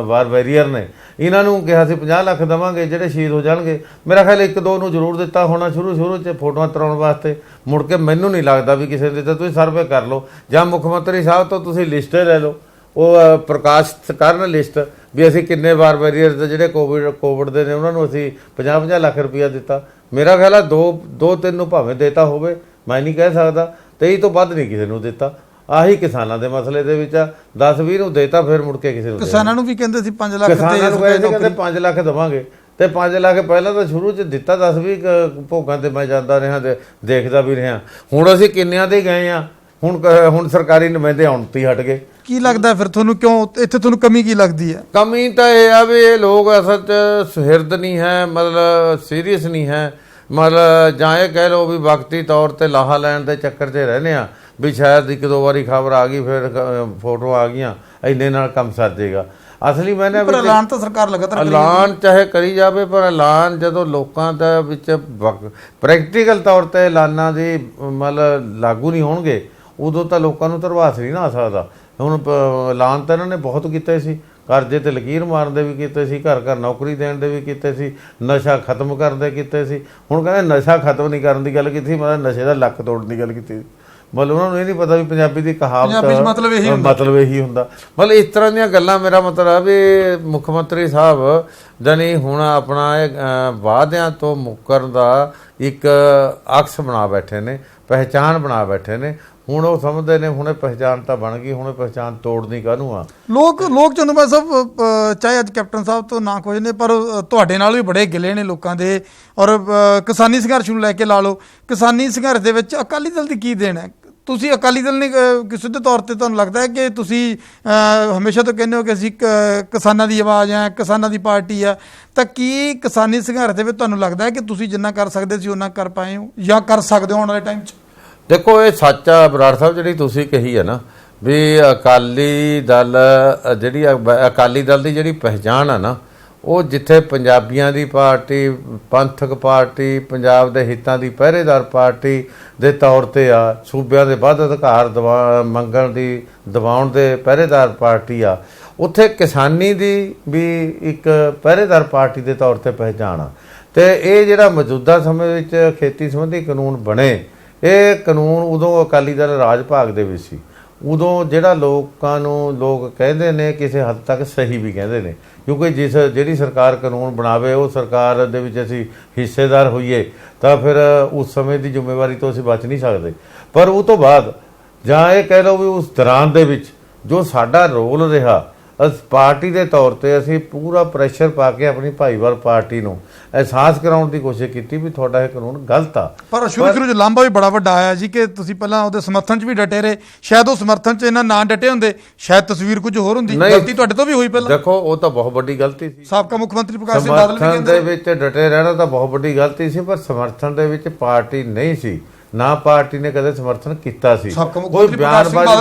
ਵਾਰ ਵੈਰੀਅਰ ਨੇ, ਇਹਨਾਂ ਨੂੰ ਕਿਹਾ ਸੀ 50 ਲੱਖ ਦੇਵਾਂਗੇ ਜਿਹੜੇ ਸ਼ਹੀਦ ਹੋ ਜਾਣਗੇ। ਮੇਰਾ ਖਿਆਲ 1-2 ਨੂੰ ਜ਼ਰੂਰ ਦਿੱਤਾ ਹੋਣਾ ਸ਼ੁਰੂ 'ਚ ਫੋਟੋਆਂ ਤਰਾਉਣ ਵਾਸਤੇ, ਮੁੜ ਕੇ ਮੈਨੂੰ ਨਹੀਂ ਲੱਗਦਾ ਵੀ ਕਿਸੇ ਨੇ ਦਿੱਤਾ। ਤੁਸੀਂ ਸਰਵੇ ਕਰ ਲਓ ਜਾਂ ਮੁੱਖ ਮੰਤਰੀ ਸਾਹਿਬ ਤੋਂ ਤੁਸੀਂ ਲਿਸਟ ਲੈ ਲਓ, ਉਹ ਪ੍ਰਕਾਸ਼ ਕਰਨ ਲਿਸਟ ਵੀ ਅਸੀਂ ਕਿੰਨੇ ਵਾਰ ਵੈਰੀਅਰ ਦੇ ਜਿਹੜੇ ਕੋਵਿਡ ਦੇ ਨੇ ਉਹਨਾਂ ਨੂੰ ਅਸੀਂ 50-50 ਲੱਖ ਰੁਪਇਆ ਦਿੱਤਾ। ਮੇਰਾ ਖਿਆਲ ਆ 2-3 ਨੂੰ ਭਾਵੇਂ ਦੇਤਾ ਹੋਵੇ, ਮੈਂ ਨਹੀਂ ਕਹਿ ਸਕਦਾ, 23 ਤੋਂ ਵੱਧ ਨਹੀਂ ਕਿਸੇ ਨੂੰ ਦਿੱਤਾ। ਆਹੀ ਕਿਸਾਨਾਂ ਦੇ ਮਸਲੇ ਦੇ ਵਿੱਚ ਆ, 10-20 ਨੂੰ ਦੇਤਾ, ਫਿਰ ਮੁੜ ਕੇ ਕਿਸੇ ਨੂੰ ਕਿਸਾਨਾਂ ਨੂੰ ਵੀ ਕਹਿੰਦੇ ਸੀ 5 ਲੱਖ, ਕਿਸਾਨਾਂ ਨੂੰ ਕਹਿੰਦੇ 5 ਲੱਖ ਦੇਵਾਂਗੇ, ਤੇ 5 ਲੱਖ ਪਹਿਲਾਂ ਤਾਂ ਸ਼ੁਰੂ 'ਚ ਦਿੱਤਾ, 10-20 ਭੋਗਾਂ ਤੇ ਮੈਂ ਜਾਂਦਾ ਰਿਹਾ ਤੇ ਦੇਖਦਾ ਵੀ ਰਿਹਾ। ਹੁਣ ਅਸੀਂ ਕਿੰਨਿਆਂ ਦੇ ਗਏ ਆ, ਹੁਣ ਸਰਕਾਰੀ ਨੁਮਾਇੰਦੇ ਆਉਣ ਤੋਂ ਹੀ ਹਟ ਗਏ। ਕੀ ਲੱਗਦਾ ਫਿਰ ਤੁਹਾਨੂੰ, ਕਿਉਂ ਇੱਥੇ ਤੁਹਾਨੂੰ ਕਮੀ ਕੀ ਲੱਗਦੀ ਹੈ? ਕਮੀ ਤਾਂ ਇਹ ਆ ਵੀ ਇਹ ਲੋਕ ਅਸਲ 'ਚ ਸੁਹਿਰਦ ਨਹੀਂ ਹੈ, ਮਤਲਬ ਸੀਰੀਅਸ ਨਹੀਂ ਹੈ, ਮਤਲਬ ਜਾਂ ਇਹ ਕਹਿ ਲਓ ਵੀ ਵਕਤੀ ਤੌਰ ਤੇ ਲਾਹਾ ਲੈਣ ਦੇ ਚੱਕਰ 'ਚ ਰਹਿੰਦੇ ਆ ਵੀ ਸ਼ਾਇਦ 1-2 ਵਾਰੀ ਖਬਰ ਆ ਗਈ, ਫਿਰ ਫੋਟੋ ਆ ਗਈਆਂ, ਇੰਨੇ ਨਾਲ ਕੰਮ ਸਰ ਜਾਏਗਾ। ਅਸਲੀ ਮੈਨੇ ਐਲਾਨ ਤਾਂ ਸਰਕਾਰ ਲਗਾਤਾਰ ਐਲਾਨ ਚਾਹੇ ਕਰੀ ਜਾਵੇ, ਪਰ ਐਲਾਨ ਜਦੋਂ ਲੋਕਾਂ ਦੇ ਵਿੱਚ ਪ੍ਰੈਕਟੀਕਲ ਤੌਰ ਤੇ ਐਲਾਨਾਂ ਦੀ ਮਤਲਬ ਲਾਗੂ ਨਹੀਂ ਹੋਣਗੇ, ਉਦੋਂ ਤਾਂ ਲੋਕਾਂ ਨੂੰ ਧਰਵਾਸ ਨਹੀਂ ਨਾ ਆ ਸਕਦਾ। ਹੁਣ ਐਲਾਨ ਤਾਂ ਇਹਨਾਂ ਨੇ ਬਹੁਤ ਕੀਤੇ ਸੀ, ਕਰਜ਼ੇ ਤੇ ਲਕੀਰ ਮਾਰਨ ਦੇ ਵੀ ਕੀਤੇ ਸੀ, ਘਰ ਨੌਕਰੀ ਦੇਣ ਦੇ ਵੀ ਕੀਤੇ ਸੀ, ਨਸ਼ਾ ਖਤਮ ਕਰਨ ਦੇ ਕੀਤੇ ਸੀ। ਹੁਣ ਕਹਿੰਦੇ ਨਸ਼ਾ ਖਤਮ ਨਹੀਂ ਕਰਨ ਦੀ ਗੱਲ ਕੀਤੀ ਸੀ, ਮਤਲਬ ਨਸ਼ੇ ਦਾ ਲੱਕ ਤੋੜਨ ਦੀ ਗੱਲ ਕੀਤੀ ਸੀ। ਮਤਲਬ ਉਹਨਾਂ ਨੂੰ ਇਹ ਨਹੀਂ ਪਤਾ ਵੀ ਪੰਜਾਬੀ ਦੀ ਕਹਾਵਤ ਮਤਲਬ ਇਹੀ ਹੁੰਦਾ। ਮਤਲਬ ਇਸ ਤਰ੍ਹਾਂ ਦੀਆਂ ਗੱਲਾਂ, ਮੇਰਾ ਮਤਲਬ ਵੀ ਮੁੱਖ ਮੰਤਰੀ ਸਾਹਿਬ ਜਾਨੀ ਹੁਣ ਆਪਣਾ ਇਹ ਵਾਅਦਿਆਂ ਤੋਂ ਮੁੱਕਰਨ ਦਾ ਇੱਕ ਅਕਸ ਬਣਾ ਬੈਠੇ ਨੇ, ਪਹਿਚਾਣ ਬਣਾ ਬੈਠੇ ਨੇ। ਹੁਣ ਉਹ ਸਮਝਦੇ ਨੇ ਹੁਣੇ ਪਹਿਚਾਣ ਤਾਂ ਬਣ ਗਈ, ਹੁਣੇ ਪਹਿਚਾਣ ਤੋੜਨੀ ਕਾਹਨੂੰ ਆ। ਲੋਕ ਚੰਦੂਮਾਜਰਾ ਸਾਹਿਬ ਚਾਹੇ ਅੱਜ ਕੈਪਟਨ ਸਾਹਿਬ ਤੋਂ ਨਾ ਕੁਝ ਨੇ, ਪਰ ਤੁਹਾਡੇ ਨਾਲ ਵੀ ਬੜੇ ਗਿਲੇ ਨੇ ਲੋਕਾਂ ਦੇ, ਔਰ ਕਿਸਾਨੀ ਸੰਘਰਸ਼ ਨੂੰ ਲੈ ਕੇ ਲਾ ਲਓ। ਕਿਸਾਨੀ ਸੰਘਰਸ਼ ਦੇ ਵਿੱਚ ਅਕਾਲੀ ਦਲ ਦੀ ਕੀ ਦੇਣ ਹੈ? ਤੁਸੀਂ ਅਕਾਲੀ ਦਲ ਨੇ ਕਿਸੇ ਦੇ ਤੌਰ ਤੇ ਤੁਹਾਨੂੰ ਲੱਗਦਾ ਹੈ ਕਿ ਤੁਸੀਂ ਹਮੇਸ਼ਾ ਤੋਂ ਕਹਿੰਦੇ ਹੋ ਕਿ ਅਸੀਂ ਕਿਸਾਨਾਂ ਦੀ ਆਵਾਜ਼ ਹੈ, ਕਿਸਾਨਾਂ ਦੀ ਪਾਰਟੀ ਆ, ਤਾਂ ਕੀ ਕਿਸਾਨੀ ਸੰਘਰਸ਼ ਦੇ ਵਿੱਚ ਤੁਹਾਨੂੰ ਲੱਗਦਾ ਹੈ ਕਿ ਤੁਸੀਂ ਜਿੰਨਾ ਕਰ ਸਕਦੇ ਸੀ ਉਹਨਾਂ ਕਰ ਪਾਏ ਹੋ ਜਾਂ ਕਰ ਸਕਦੇ ਹੋ ਆਉਣ ਵਾਲੇ ਟਾਈਮ 'ਚ? ਦੇਖੋ ਇਹ ਸੱਚ ਆ ਬਰਾੜ ਸਾਹਿਬ, ਜਿਹੜੀ ਤੁਸੀਂ ਕਹੀ ਹੈ ਨਾ ਵੀ ਅਕਾਲੀ ਦਲ ਦੀ ਜਿਹੜੀ ਪਹਿਚਾਣ ਆ ਨਾ, ਉਹ ਜਿੱਥੇ ਪੰਜਾਬੀਆਂ ਦੀ ਪਾਰਟੀ, ਪੰਥਕ ਪਾਰਟੀ, ਪੰਜਾਬ ਦੇ ਹਿੱਤਾਂ ਦੀ ਪਹਿਰੇਦਾਰ ਪਾਰਟੀ ਦੇ ਤੌਰ ਤੇ ਆ, ਸੂਬਿਆਂ ਦੇ ਵੱਧ ਅਧਿਕਾਰ ਮੰਗਣ ਦੀ ਦਿਵਾਉਣ ਦੇ ਪਹਿਰੇਦਾਰ ਪਾਰਟੀ ਆ, ਉੱਥੇ ਕਿਸਾਨੀ ਦੀ ਵੀ ਇੱਕ ਪਹਿਰੇਦਾਰ ਪਾਰਟੀ ਦੇ ਤੌਰ ਤੇ ਪਹਿਚਾਣ ਆ। ਤੇ ਇਹ ਜਿਹੜਾ ਮੌਜੂਦਾ ਸਮੇਂ ਵਿੱਚ ਖੇਤੀ ਸੰਬੰਧੀ ਕਾਨੂੰਨ ਬਣੇ, ਇਹ ਕਾਨੂੰਨ ਉਦੋਂ ਅਕਾਲੀ ਦਲ ਰਾਜ ਭਾਗ ਦੇ ਵਿੱਚ ਸੀ। ਉਦੋਂ ਜਿਹੜਾ ਲੋਕਾਂ ਨੂੰ ਲੋਕ ਕਹਿੰਦੇ ਨੇ ਕਿਸੇ ਹੱਦ ਤੱਕ ਸਹੀ ਵੀ ਕਹਿੰਦੇ ਨੇ, ਕਿਉਂਕਿ ਜਿਹੜੀ ਸਰਕਾਰ ਕਾਨੂੰਨ ਬਣਾਵੇ ਉਹ ਸਰਕਾਰ ਦੇ ਵਿੱਚ ਅਸੀਂ ਹਿੱਸੇਦਾਰ ਹੋਈਏ ਤਾਂ ਫਿਰ ਉਸ ਸਮੇਂ ਦੀ ਜ਼ਿੰਮੇਵਾਰੀ ਤੋਂ ਅਸੀਂ ਬਚ ਨਹੀਂ ਸਕਦੇ। ਪਰ ਉਹ ਤੋਂ ਬਾਅਦ ਜਾਂ ਇਹ ਕਹਿ ਲਓ ਵੀ ਉਸ ਦੌਰਾਨ ਦੇ ਵਿੱਚ ਜੋ ਸਾਡਾ ਰੋਲ ਰਿਹਾ, ਪਾਰਟੀ ਦੇ ਤੌਰ ਤੇ ਅਸੀਂ ਪੂਰਾ ਪ੍ਰੈਸ਼ਰ ਪਾ ਕੇ ਆਪਣੀ ਭਾਈਵਾਲ ਪਾਰਟੀ ਨੂੰ ਅਹਿਸਾਸ ਕਰਾਉਣ ਦੀ ਕੋਸ਼ਿਸ਼ ਕੀਤੀ ਵੀ ਤੁਹਾਡਾ ਇਹ ਕਾਨੂੰਨ ਗਲਤ ਆ। ਪਰ ਸ਼ੁਰੂ 'ਚ ਲਾਂਭਾ ਵੀ ਬੜਾ ਵੱਡਾ ਆਇਆ ਜੀ ਕਿ ਤੁਸੀਂ ਪਹਿਲਾਂ ਉਹਦੇ ਸਮਰਥਨ 'ਚ ਵੀ ਡਟੇ ਰਹੇ, ਸ਼ਾਇਦ ਉਹ ਸਮਰਥਨ 'ਚ ਇਹਨਾਂ ਨਾ ਡਟੇ ਹੁੰਦੇ, ਸ਼ਾਇਦ ਤਸਵੀਰ ਕੁਝ ਹੋਰ ਹੁੰਦੀ। ਗਲਤੀ ਤੁਹਾਡੇ ਤੋਂ ਵੀ ਹੋਈ ਪਹਿਲਾਂ। ਦੇਖੋ ਉਹ ਤਾਂ ਬਹੁਤ ਵੱਡੀ ਗਲਤੀ ਸੀ। ਸਾਬਕਾ ਮੁੱਖ ਮੰਤਰੀ ਪ੍ਰਕਾਸ਼ ਸਿੰਘ ਬਾਦਲ ਵੀ ਕਹਿੰਦੇ ਦੇ ਵਿੱਚ ਡਟੇ ਰਹਿਣਾ ਤਾਂ ਬਹੁਤ ਵੱਡੀ ਗਲਤੀ ਸੀ, ਪਰ ਸਮਰਥਨ ਦੇ ਵਿੱਚ ਪਾਰਟੀ ਨਹੀਂ ਸੀ, ਨਾ ਪਾਰਟੀ ਨੇ ਕਦੇ ਸਮਰਥਨ ਕੀਤਾ ਸੀ। ਕੋਈ ਬਿਆਨਬਾਜ਼ੀ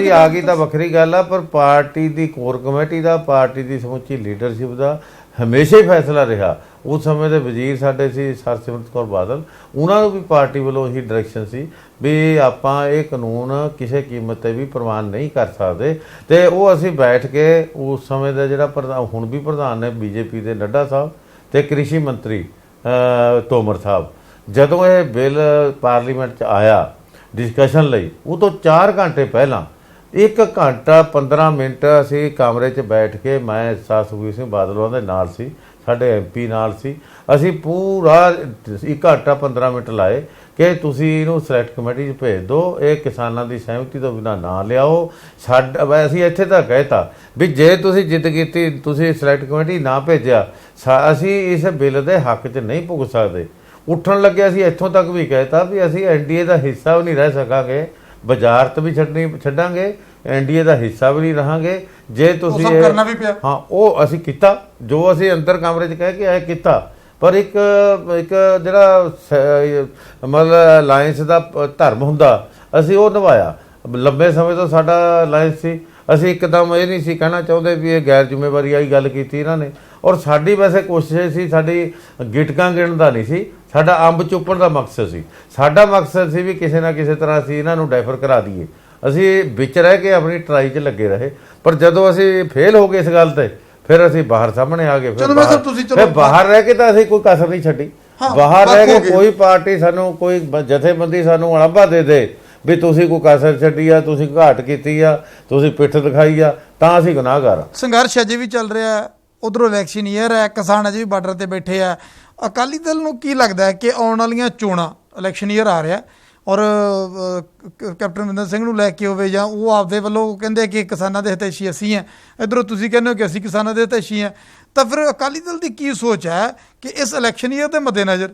ਆ ਗਈ ਤਾਂ ਵੱਖਰੀ ਗੱਲ ਆ, ਪਰ ਪਾਰਟੀ ਦੀ ਕੋਰ ਕਮੇਟੀ ਦਾ, ਪਾਰਟੀ ਦੀ ਸਮੁੱਚੀ ਲੀਡਰਸ਼ਿਪ ਦਾ ਹਮੇਸ਼ਾ ਹੀ ਫੈਸਲਾ ਰਿਹਾ। ਉਸ ਸਮੇਂ ਦੇ ਵਜ਼ੀਰ ਸਾਡੇ ਸੀ ਹਰਸਿਮਰਤ ਕੌਰ ਬਾਦਲ, ਉਹਨਾਂ ਨੂੰ ਵੀ ਪਾਰਟੀ ਵੱਲੋਂ ਇਹੀ ਡਾਇਰੈਕਸ਼ਨ ਸੀ ਵੀ ਆਪਾਂ ਇਹ ਕਾਨੂੰਨ ਕਿਸੇ ਕੀਮਤ ਤੇ ਵੀ ਪ੍ਰਵਾਨ ਨਹੀਂ ਕਰ ਸਕਦੇ। ਤੇ ਉਹ ਅਸੀਂ ਬੈਠ ਕੇ ਉਸ ਸਮੇਂ ਦਾ ਜਿਹੜਾ ਹੁਣ ਵੀ ਪ੍ਰਧਾਨ ਨੇ ਬੀਜੇਪੀ ਦੇ ਨੱਡਾ ਸਾਹਿਬ ਤੇ ਕ੍ਰਿਸ਼ੀ ਮੰਤਰੀ ਤੋਮਰ ਸਾਹਿਬ, ਜਦੋਂ ਇਹ ਬਿੱਲ ਪਾਰਲੀਮੈਂਟ 'ਚ ਆਇਆ ਡਿਸਕਸ਼ਨ ਲਈ, ਉਹ ਤੋਂ 4 ਘੰਟੇ ਪਹਿਲਾਂ 1 ਘੰਟਾ 15 ਮਿੰਟ ਅਸੀਂ ਕਮਰੇ 'ਚ ਬੈਠ ਕੇ, ਮੈਂ ਸੁਖਬੀਰ ਸਿੰਘ ਬਾਦਲ ਦੇ ਨਾਲ ਸੀ, ਸਾਡੇ MP ਨਾਲ ਸੀ, ਅਸੀਂ ਪੂਰਾ 1 ਘੰਟਾ 15 ਮਿੰਟ ਲਾਏ ਕਿ ਤੁਸੀਂ ਇਹਨੂੰ ਸਿਲੈਕਟ ਕਮੇਟੀ 'ਚ ਭੇਜ ਦਿਓ, ਇਹ ਕਿਸਾਨਾਂ ਦੀ ਸਹਿਮਤੀ ਤੋਂ ਬਿਨਾਂ ਨਾ ਲਿਆਓ। ਅਸੀਂ ਇੱਥੇ ਤਾਂ ਕਹਿਤਾ ਵੀ ਜੇ ਤੁਸੀਂ ਜਿੱਦ ਕੀਤੀ, ਤੁਸੀਂ ਸਿਲੈਕਟ ਕਮੇਟੀ ਨਾ ਭੇਜਿਆ, ਅਸੀਂ ਇਸ ਬਿੱਲ ਦੇ ਹੱਕ 'ਚ ਨਹੀਂ ਭੁਗਤ ਸਕਦੇ। ਉੱਠਣ ਲੱਗੇ ਅਸੀਂ ਇੱਥੋਂ ਤੱਕ ਵੀ ਕਹਿਤਾ ਵੀ ਅਸੀਂ NDA ਦਾ ਹਿੱਸਾ ਵੀ ਨਹੀਂ ਰਹਿ ਸਕਾਂਗੇ, ਵਜ਼ਾਰਤ ਵੀ ਛੱਡਾਂਗੇ, NDA ਦਾ ਹਿੱਸਾ ਵੀ ਨਹੀਂ ਰਹਾਂਗੇ ਜੇ ਤੁਸੀਂ ਕਰਨਾ ਵੀ ਪਿਆ। ਹਾਂ, ਉਹ ਅਸੀਂ ਕੀਤਾ ਜੋ ਅਸੀਂ ਅੰਦਰ ਕਮਰੇ 'ਚ ਕਹਿ ਕੇ ਆਏ ਕੀਤਾ। ਪਰ ਇੱਕ ਜਿਹੜਾ ਮਤਲਬ ਅਲਾਇੰਸ ਦਾ ਧਰਮ ਹੁੰਦਾ, ਅਸੀਂ ਉਹ ਨਿਭਾਇਆ। ਲੰਬੇ ਸਮੇਂ ਤੋਂ ਸਾਡਾ ਅਲਾਇੰਸ ਸੀ, ਅਸੀਂ ਇੱਕਦਮ ਇਹ ਨਹੀਂ ਸੀ ਕਹਿਣਾ ਚਾਹੁੰਦੇ ਵੀ ਇਹ ਗੈਰ ਜ਼ਿੰਮੇਵਾਰੀ ਵਾਲੀ ਗੱਲ ਕੀਤੀ ਇਹਨਾਂ ਨੇ। ਔਰ ਸਾਡੀ ਵੈਸੇ ਕੋਸ਼ਿਸ਼ ਸੀ, ਸਾਡੀ ਗਿਟਕਾਂ ਗਿਣਨ ਦਾ ਨਹੀਂ ਸੀ, ਸਾਡਾ ਅੰਬ ਚੁੱਪਣ ਦਾ ਮਕਸਦ ਸੀ। ਸਾਡਾ ਮਕਸਦ ਸੀ ਵੀ ਕਿਸੇ ਨਾ ਕਿਸੇ ਤਰ੍ਹਾਂ ਅਸੀਂ ਇਹਨਾਂ ਨੂੰ ਡਾਈਫਰ ਕਰਾ ਦਈਏ। ਅਸੀਂ ਵਿੱਚ ਰਹਿ ਕੇ ਆਪਣੀ ਟਰਾਈ 'ਚ ਲੱਗੇ ਰਹੇ, ਪਰ ਜਦੋਂ ਅਸੀਂ ਫੇਲ ਹੋ ਗਏ ਇਸ ਗੱਲ ਤੇ ਫਿਰ ਅਸੀਂ ਬਾਹਰ ਸਾਹਮਣੇ ਆ ਗਏ। ਫਿਰ ਬਾਹਰ ਰਹਿ ਕੇ ਤਾਂ ਅਸੀਂ ਕੋਈ ਕਸਰ ਨਹੀਂ ਛੱਡੀ। ਬਾਹਰ ਰਹਿ ਕੇ ਕੋਈ ਪਾਰਟੀ ਸਾਨੂੰ, ਕੋਈ ਜਥੇਬੰਦੀ ਸਾਨੂੰ ਅਲੰਭਾ ਦੇ ਵੀ ਤੁਸੀਂ ਕੋਈ ਕਸਰ ਛੱਡੀ ਆ, ਤੁਸੀਂ ਘਾਟ ਕੀਤੀ ਆ, ਤੁਸੀਂ ਪਿੱਠ ਦਿਖਾਈ ਆ, ਤਾਂ ਅਸੀਂ ਗੁਨਾਹਗਾਰ ਆ। ਸੰਘਰਸ਼ ਅਜੇ ਵੀ ਚੱਲ ਰਿਹਾ, ਉਧਰੋਂ ਇਲੈਕਸ਼ਨ ਈਅਰ ਹੈ, ਕਿਸਾਨ ਅਜੇ ਵੀ ਬਾਰਡਰ ਤੇ ਬੈਠੇ ਆ। ਅਕਾਲੀ ਦਲ ਨੂੰ ਕੀ ਲੱਗਦਾ ਹੈ ਕਿ ਆਉਣ ਵਾਲੀਆਂ ਚੋਣਾਂ, ਇਲੈਕਸ਼ਨ ਈਅਰ ਆ ਰਿਹਾ ਔਰ ਕੈਪਟਨ ਅਮਰਿੰਦਰ ਸਿੰਘ ਨੂੰ ਲੈ ਕੇ ਹੋਵੇ ਜਾਂ ਉਹ ਆਪਦੇ ਵੱਲੋਂ ਕਹਿੰਦੇ ਕਿ ਕਿਸਾਨਾਂ ਦੇ ਹਿਤੈਸ਼ੀ ਅਸੀਂ ਹਾਂ, ਇੱਧਰੋਂ ਤੁਸੀਂ ਕਹਿੰਦੇ ਹੋ ਕਿ ਅਸੀਂ ਕਿਸਾਨਾਂ ਦੇ ਹਿਤੈਸ਼ੀ ਹਾਂ, ਤਾਂ ਫਿਰ ਅਕਾਲੀ ਦਲ ਦੀ ਕੀ ਸੋਚ ਹੈ ਕਿ ਇਸ ਇਲੈਕਸ਼ਨ ਈਅਰ ਦੇ ਮੱਦੇਨਜ਼ਰ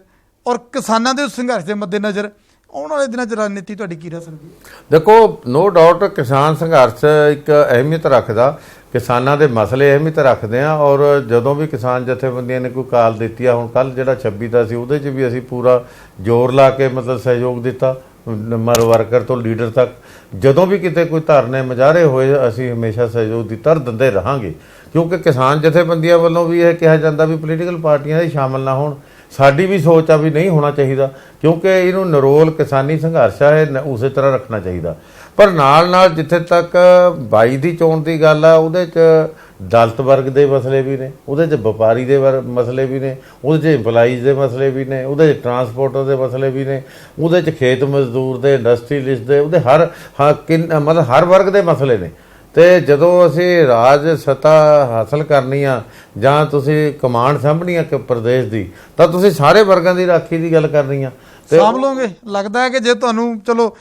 ਔਰ ਕਿਸਾਨਾਂ ਦੇ ਸੰਘਰਸ਼ ਦੇ ਮੱਦੇਨਜ਼ਰ ਆਉਣ ਵਾਲੇ ਦਿਨਾਂ 'ਚ ਰਾਜਨੀਤੀ ਤੁਹਾਡੀ ਕੀ ਰਹਿ ਸਕਦੀ ਹੈ? ਦੇਖੋ, ਨੋ ਡਾਊਟ ਕਿਸਾਨ ਸੰਘਰਸ਼ ਇੱਕ ਅਹਿਮੀਅਤ ਰੱਖਦਾ, ਕਿਸਾਨਾਂ ਦੇ ਮਸਲੇ ਅਹਿਮੀਅਤ ਰੱਖਦੇ ਆ। ਔਰ ਜਦੋਂ ਵੀ ਕਿਸਾਨ ਜਥੇਬੰਦੀਆਂ ਨੇ ਕੋਈ ਕਾਲ ਦਿੱਤੀ ਆ, ਹੁਣ ਕੱਲ ਜਿਹੜਾ 26 ਦਾ ਸੀ ਉਹਦੇ 'ਚ ਵੀ ਅਸੀਂ ਪੂਰਾ ਜ਼ੋਰ ਲਾ ਕੇ ਮਤਲਬ ਸਹਿਯੋਗ ਦਿੱਤਾ, ਵਰਕਰ ਤੋਂ ਲੀਡਰ ਤੱਕ। ਜਦੋਂ ਵੀ ਕਿਤੇ ਕੋਈ ਧਰਨੇ ਮੁਜ਼ਾਹਰੇ ਹੋਏ ਅਸੀਂ ਹਮੇਸ਼ਾ ਸਹਿਯੋਗ ਦਿੱਤਾ ਔਰ ਦਿੰਦੇ ਰਹਾਂਗੇ, ਕਿਉਂਕਿ ਕਿਸਾਨ ਜਥੇਬੰਦੀਆਂ ਵੱਲੋਂ ਵੀ ਇਹ ਕਿਹਾ ਜਾਂਦਾ ਵੀ ਪੋਲੀਟੀਕਲ ਪਾਰਟੀਆਂ ਦੇ ਸ਼ਾਮਲ ਨਾ ਹੋਣ। ਸਾਡੀ ਵੀ ਸੋਚ ਆ ਵੀ ਨਹੀਂ ਹੋਣਾ ਚਾਹੀਦਾ, ਕਿਉਂਕਿ ਇਹਨੂੰ ਨਿਰੋਲ ਕਿਸਾਨੀ ਸੰਘਰਸ਼ ਹੈ, ਉਸੇ ਤਰ੍ਹਾਂ ਰੱਖਣਾ ਚਾਹੀਦਾ। ਪਰ ਨਾਲ ਜਿੱਥੇ ਤੱਕ 22 ਦੀ ਚੋਣ ਦੀ ਗੱਲ ਆ, ਉਹਦੇ 'ਚ ਦਲਿਤ ਵਰਗ ਦੇ ਮਸਲੇ ਵੀ ਨੇ, ਉਹਦੇ 'ਚ ਵਪਾਰੀ ਦੇ ਮਸਲੇ ਵੀ ਨੇ, ਉਹਦੇ 'ਚ ਇੰਪਲਾਈਜ਼ ਦੇ ਮਸਲੇ ਵੀ ਨੇ, ਉਹਦੇ 'ਚ ਟਰਾਂਸਪੋਰਟਰ ਦੇ ਮਸਲੇ ਵੀ ਨੇ, ਉਹਦੇ 'ਚ ਖੇਤ ਮਜ਼ਦੂਰ ਦੇ, ਇੰਡਸਟਰੀਲਿਸਟ ਦੇ, ਉਹਦੇ ਮਤਲਬ ਹਰ ਵਰਗ ਦੇ ਮਸਲੇ ਨੇ। ਤੇ ਜਦੋਂ ਅਸੀਂ ਰਾਜ ਸੱਤਾ ਹਾਸਲ ਕਰਨੀ ਆ ਜਾਂ ਤੁਸੀਂ ਕਮਾਂਡ ਸਾਂਭਣੀ ਆ ਕਿ ਪ੍ਰਦੇਸ਼ ਦੀ, ਤਾਂ ਤੁਸੀਂ ਸਾਰੇ ਵਰਗਾਂ ਦੀ ਰਾਖੀ ਦੀ ਗੱਲ ਕਰਨੀ ਆ। ਸਾਂਭ ਲਓਗੇ? ਲੱਗਦਾ ਹੈ ਕਿ ਜੇ ਤੁਹਾਨੂੰ ਚਲੋ